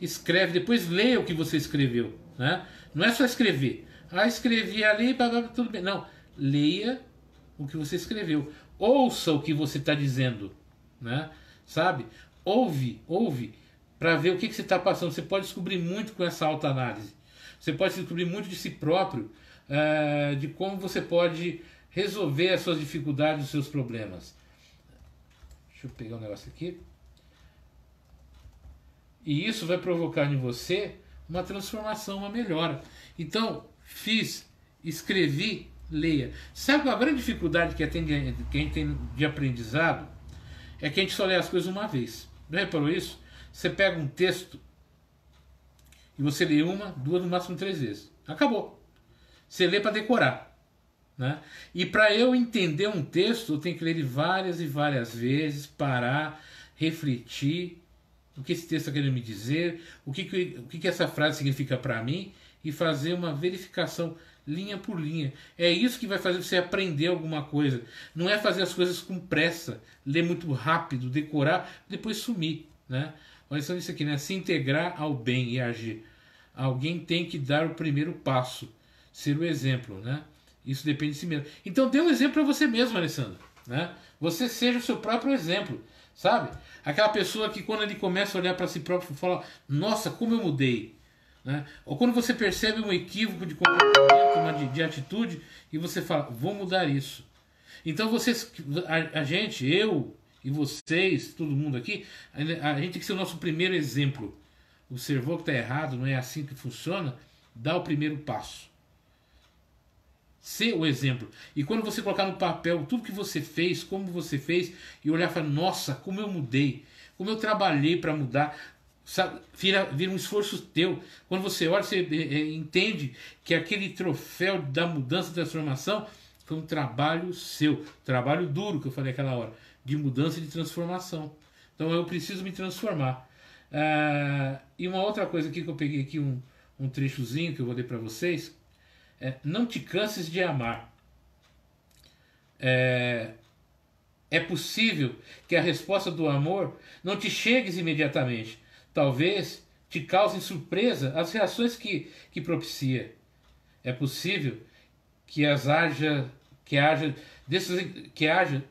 Escreve, depois leia o que você escreveu, né? Não é só escrever. Escrevi ali, tudo bem. Não, leia o que você escreveu. Ouça o que você está dizendo, né? Sabe? Ouve para ver o que você está passando. Você pode descobrir muito com essa autoanálise. Você pode descobrir muito de si próprio, de como você pode resolver as suas dificuldades, os seus problemas. Deixa eu pegar um negócio aqui. E isso vai provocar em você uma transformação, uma melhora. Então, escrevi, leia. Sabe a grande dificuldade que a gente tem de aprendizado? É que a gente só lê as coisas uma vez. Já reparou isso? Você pega um texto e você lê uma, duas, no máximo 3 vezes. Acabou. Você lê para decorar, né? E para eu entender um texto, eu tenho que ler ele várias e várias vezes, parar, refletir o que esse texto está querendo me dizer, o que essa frase significa para mim e fazer uma verificação linha por linha. É isso que vai fazer você aprender alguma coisa. Não é fazer as coisas com pressa, ler muito rápido, decorar, depois sumir, né? Olha só isso aqui, né? Se integrar ao bem e agir. Alguém tem que dar o primeiro passo, ser o exemplo, né? Isso depende de si mesmo. Então dê um exemplo para você mesmo, Alessandro, né? Você seja o seu próprio exemplo. Sabe? Aquela pessoa que quando ele começa a olhar para si próprio fala, nossa, como eu mudei. Né? Ou quando você percebe um equívoco de comportamento, de atitude, e você fala, vou mudar isso. Então vocês, a gente, eu e vocês, todo mundo aqui, a gente tem que ser o nosso primeiro exemplo. Observou que está errado, não é assim que funciona, dá o primeiro passo. Ser o exemplo. E quando você colocar no papel tudo que você fez, como você fez, e olhar e falar, nossa, como eu mudei, como eu trabalhei para mudar, sabe? Vira um esforço teu. Quando você olha, você entende que aquele troféu da mudança, da transformação, foi um trabalho seu, trabalho duro que eu falei aquela hora, de mudança e de transformação. Então eu preciso me transformar. E uma outra coisa aqui que eu peguei aqui um trechozinho que eu vou ler para vocês. Não te canses de amar. É possível que a resposta do amor não te chegue imediatamente. Talvez te causem surpresa as reações que propicia. É possível que haja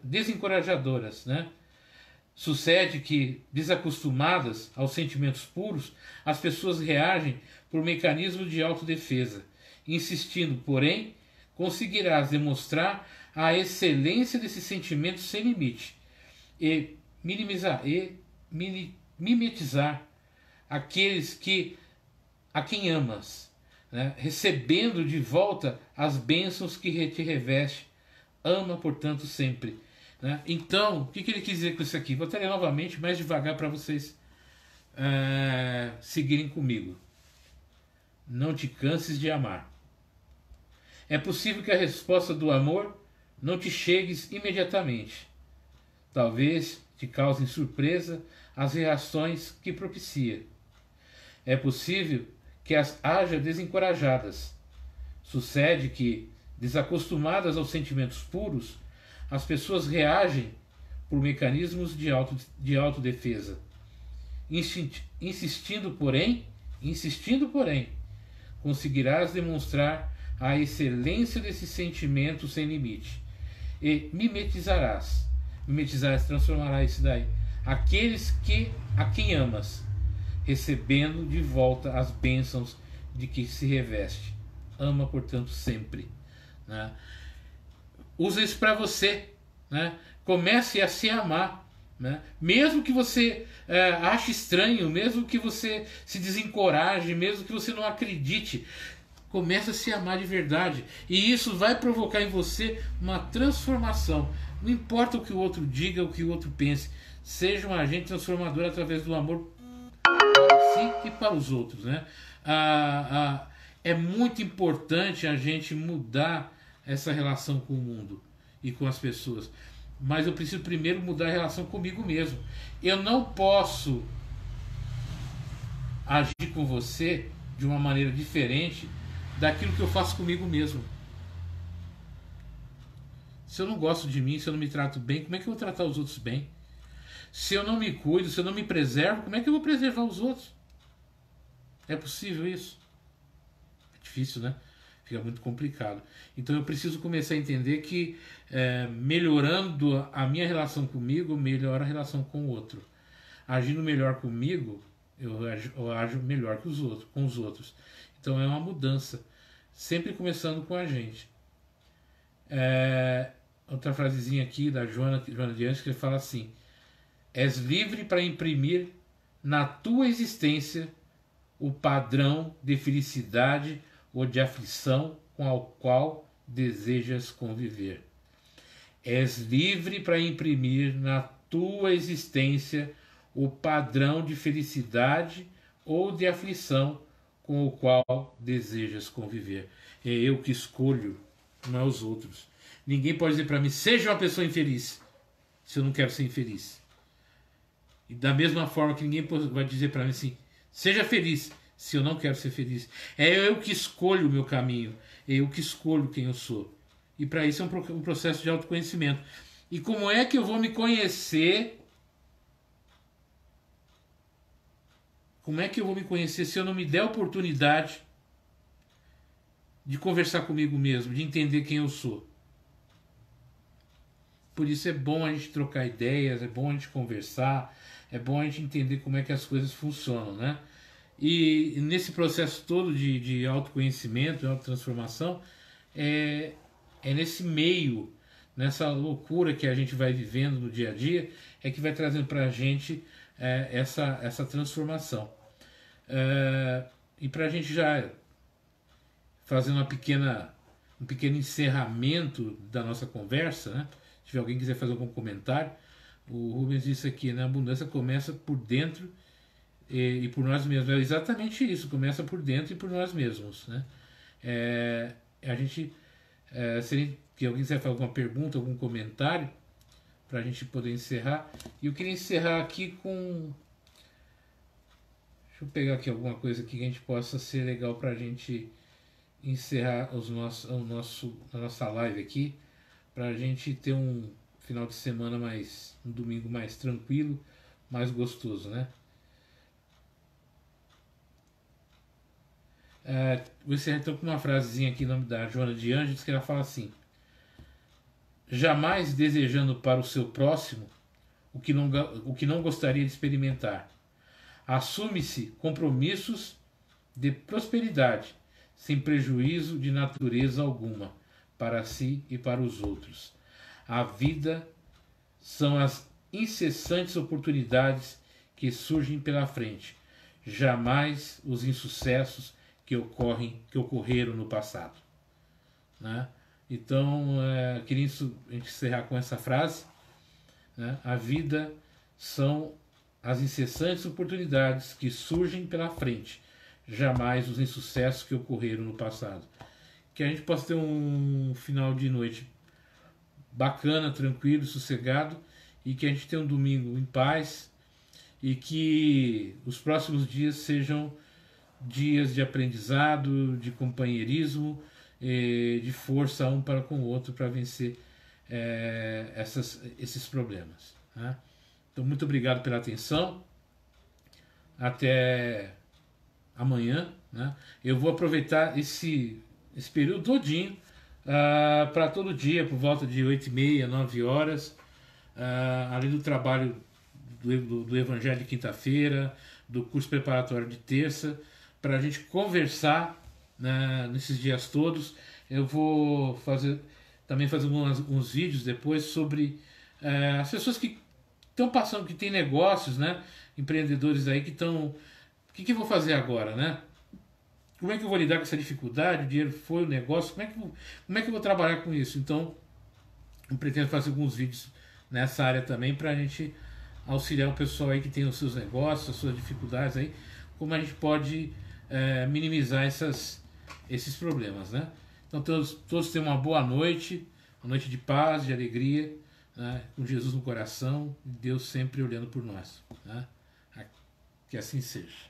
desencorajadoras, né? Sucede que, desacostumadas aos sentimentos puros, as pessoas reagem por mecanismo de autodefesa. Insistindo, porém, conseguirás demonstrar a excelência desse sentimento sem limite e mimetizar aqueles a quem amas, né? Recebendo de volta as bênçãos que te reveste. Ama, portanto, sempre. Né? Então, o que ele quis dizer com isso aqui? Vou até ler novamente, mais devagar para vocês seguirem comigo. Não te canses de amar. É possível que a resposta do amor não te chegue imediatamente. Talvez te causem surpresa as reações que propicia. É possível que as haja desencorajadas. Sucede que, desacostumadas aos sentimentos puros, as pessoas reagem por mecanismos de autodefesa. Insistindo, porém, conseguirás demonstrar a excelência desse sentimento sem limite. E mimetizarás, transformarás isso daí, aqueles a quem amas, recebendo de volta as bênçãos de que se reveste. Ama, portanto, sempre. Né? Usa isso para você. Né? Comece a se amar. Né? Mesmo que você ache estranho, mesmo que você se desencoraje, mesmo que você não acredite, comece a se amar de verdade. E isso vai provocar em você uma transformação. Não importa o que o outro diga, o que o outro pense. Seja um agente transformador através do amor para si e para os outros. Né? É muito importante a gente mudar essa relação com o mundo e com as pessoas. Mas eu preciso primeiro mudar a relação comigo mesmo. Eu não posso agir com você de uma maneira diferente daquilo que eu faço comigo mesmo. Se eu não gosto de mim, se eu não me trato bem, como é que eu vou tratar os outros bem? Se eu não me cuido, se eu não me preservo, como é que eu vou preservar os outros? É possível isso? É difícil, né? Fica muito complicado. Então eu preciso começar a entender que melhorando a minha relação comigo, melhora a relação com o outro. Agindo melhor comigo, eu ajo melhor com os outros. Então é uma mudança. Sempre começando com a gente. Outra frasezinha aqui da Joana de Anjos, que ele fala assim: és livre para imprimir na tua existência o padrão de felicidade ou de aflição com o qual desejas conviver. És livre para imprimir na tua existência o padrão de felicidade ou de aflição com o qual desejas conviver. É eu que escolho, não é os outros. Ninguém pode dizer para mim, seja uma pessoa infeliz, se eu não quero ser infeliz. E da mesma forma que ninguém vai dizer para mim assim, seja feliz, se eu não quero ser feliz. É eu que escolho o meu caminho. É eu que escolho quem eu sou. E para isso é um processo de autoconhecimento. E como é que eu vou me conhecer? Como é que eu vou me conhecer se eu não me der a oportunidade de conversar comigo mesmo, de entender quem eu sou? por isso é bom a gente trocar ideias, é bom a gente conversar, é bom a gente entender como é que as coisas funcionam, né? E nesse processo todo de autoconhecimento, de autotransformação, é, é nesse meio, nessa loucura que a gente vai vivendo no dia a dia, é que vai trazendo para a gente essa transformação. E para a gente já fazer um pequeno encerramento da nossa conversa, né? Se tiver alguém que quiser fazer algum comentário, o Rubens disse aqui, né? A abundância começa por dentro e por nós mesmos. É exatamente isso, começa por dentro e por nós mesmos, né? A gente, se alguém quiser fazer alguma pergunta, algum comentário, para a gente poder encerrar. E eu queria encerrar aqui com... Deixa eu pegar aqui alguma coisa aqui que a gente possa ser legal para a gente encerrar a nossa live aqui, para a gente ter um final de semana um domingo mais tranquilo, mais gostoso, né? Vou encerrar então com uma frasezinha aqui, em nome da Joana de Ângeles, que ela fala assim: jamais desejando para o seu próximo o que não gostaria de experimentar. Assume-se compromissos de prosperidade, sem prejuízo de natureza alguma, para si e para os outros. A vida são as incessantes oportunidades que surgem pela frente, jamais os insucessos que ocorreram no passado, né? Então, queria encerrar com essa frase, né? A vida são as incessantes oportunidades que surgem pela frente, jamais os insucessos que ocorreram no passado. Que a gente possa ter um final de noite bacana, tranquilo, sossegado, e que a gente tenha um domingo em paz, e que os próximos dias sejam dias de aprendizado, de companheirismo, de força um para com o outro para vencer esses problemas, né? Então, muito obrigado pela atenção. Até amanhã, né? Eu vou aproveitar esse período todinho para todo dia, por volta de 8h30, 9 horas, além do trabalho do Evangelho de quinta-feira, do curso preparatório de terça, para a gente conversar, né, nesses dias todos. Eu vou também fazer uns vídeos depois sobre as pessoas que estão passando, que têm negócios, né, empreendedores aí que estão... O que eu vou fazer agora, né? Como é que eu vou lidar com essa dificuldade? O dinheiro foi, o negócio, como é que eu vou trabalhar com isso? Então, eu pretendo fazer alguns vídeos nessa área também para a gente auxiliar o pessoal aí que tem os seus negócios, as suas dificuldades aí, como a gente pode minimizar esses problemas, né? Então, todos tenham uma boa noite, uma noite de paz, de alegria, né? Com Jesus no coração, Deus sempre olhando por nós, né? Que assim seja.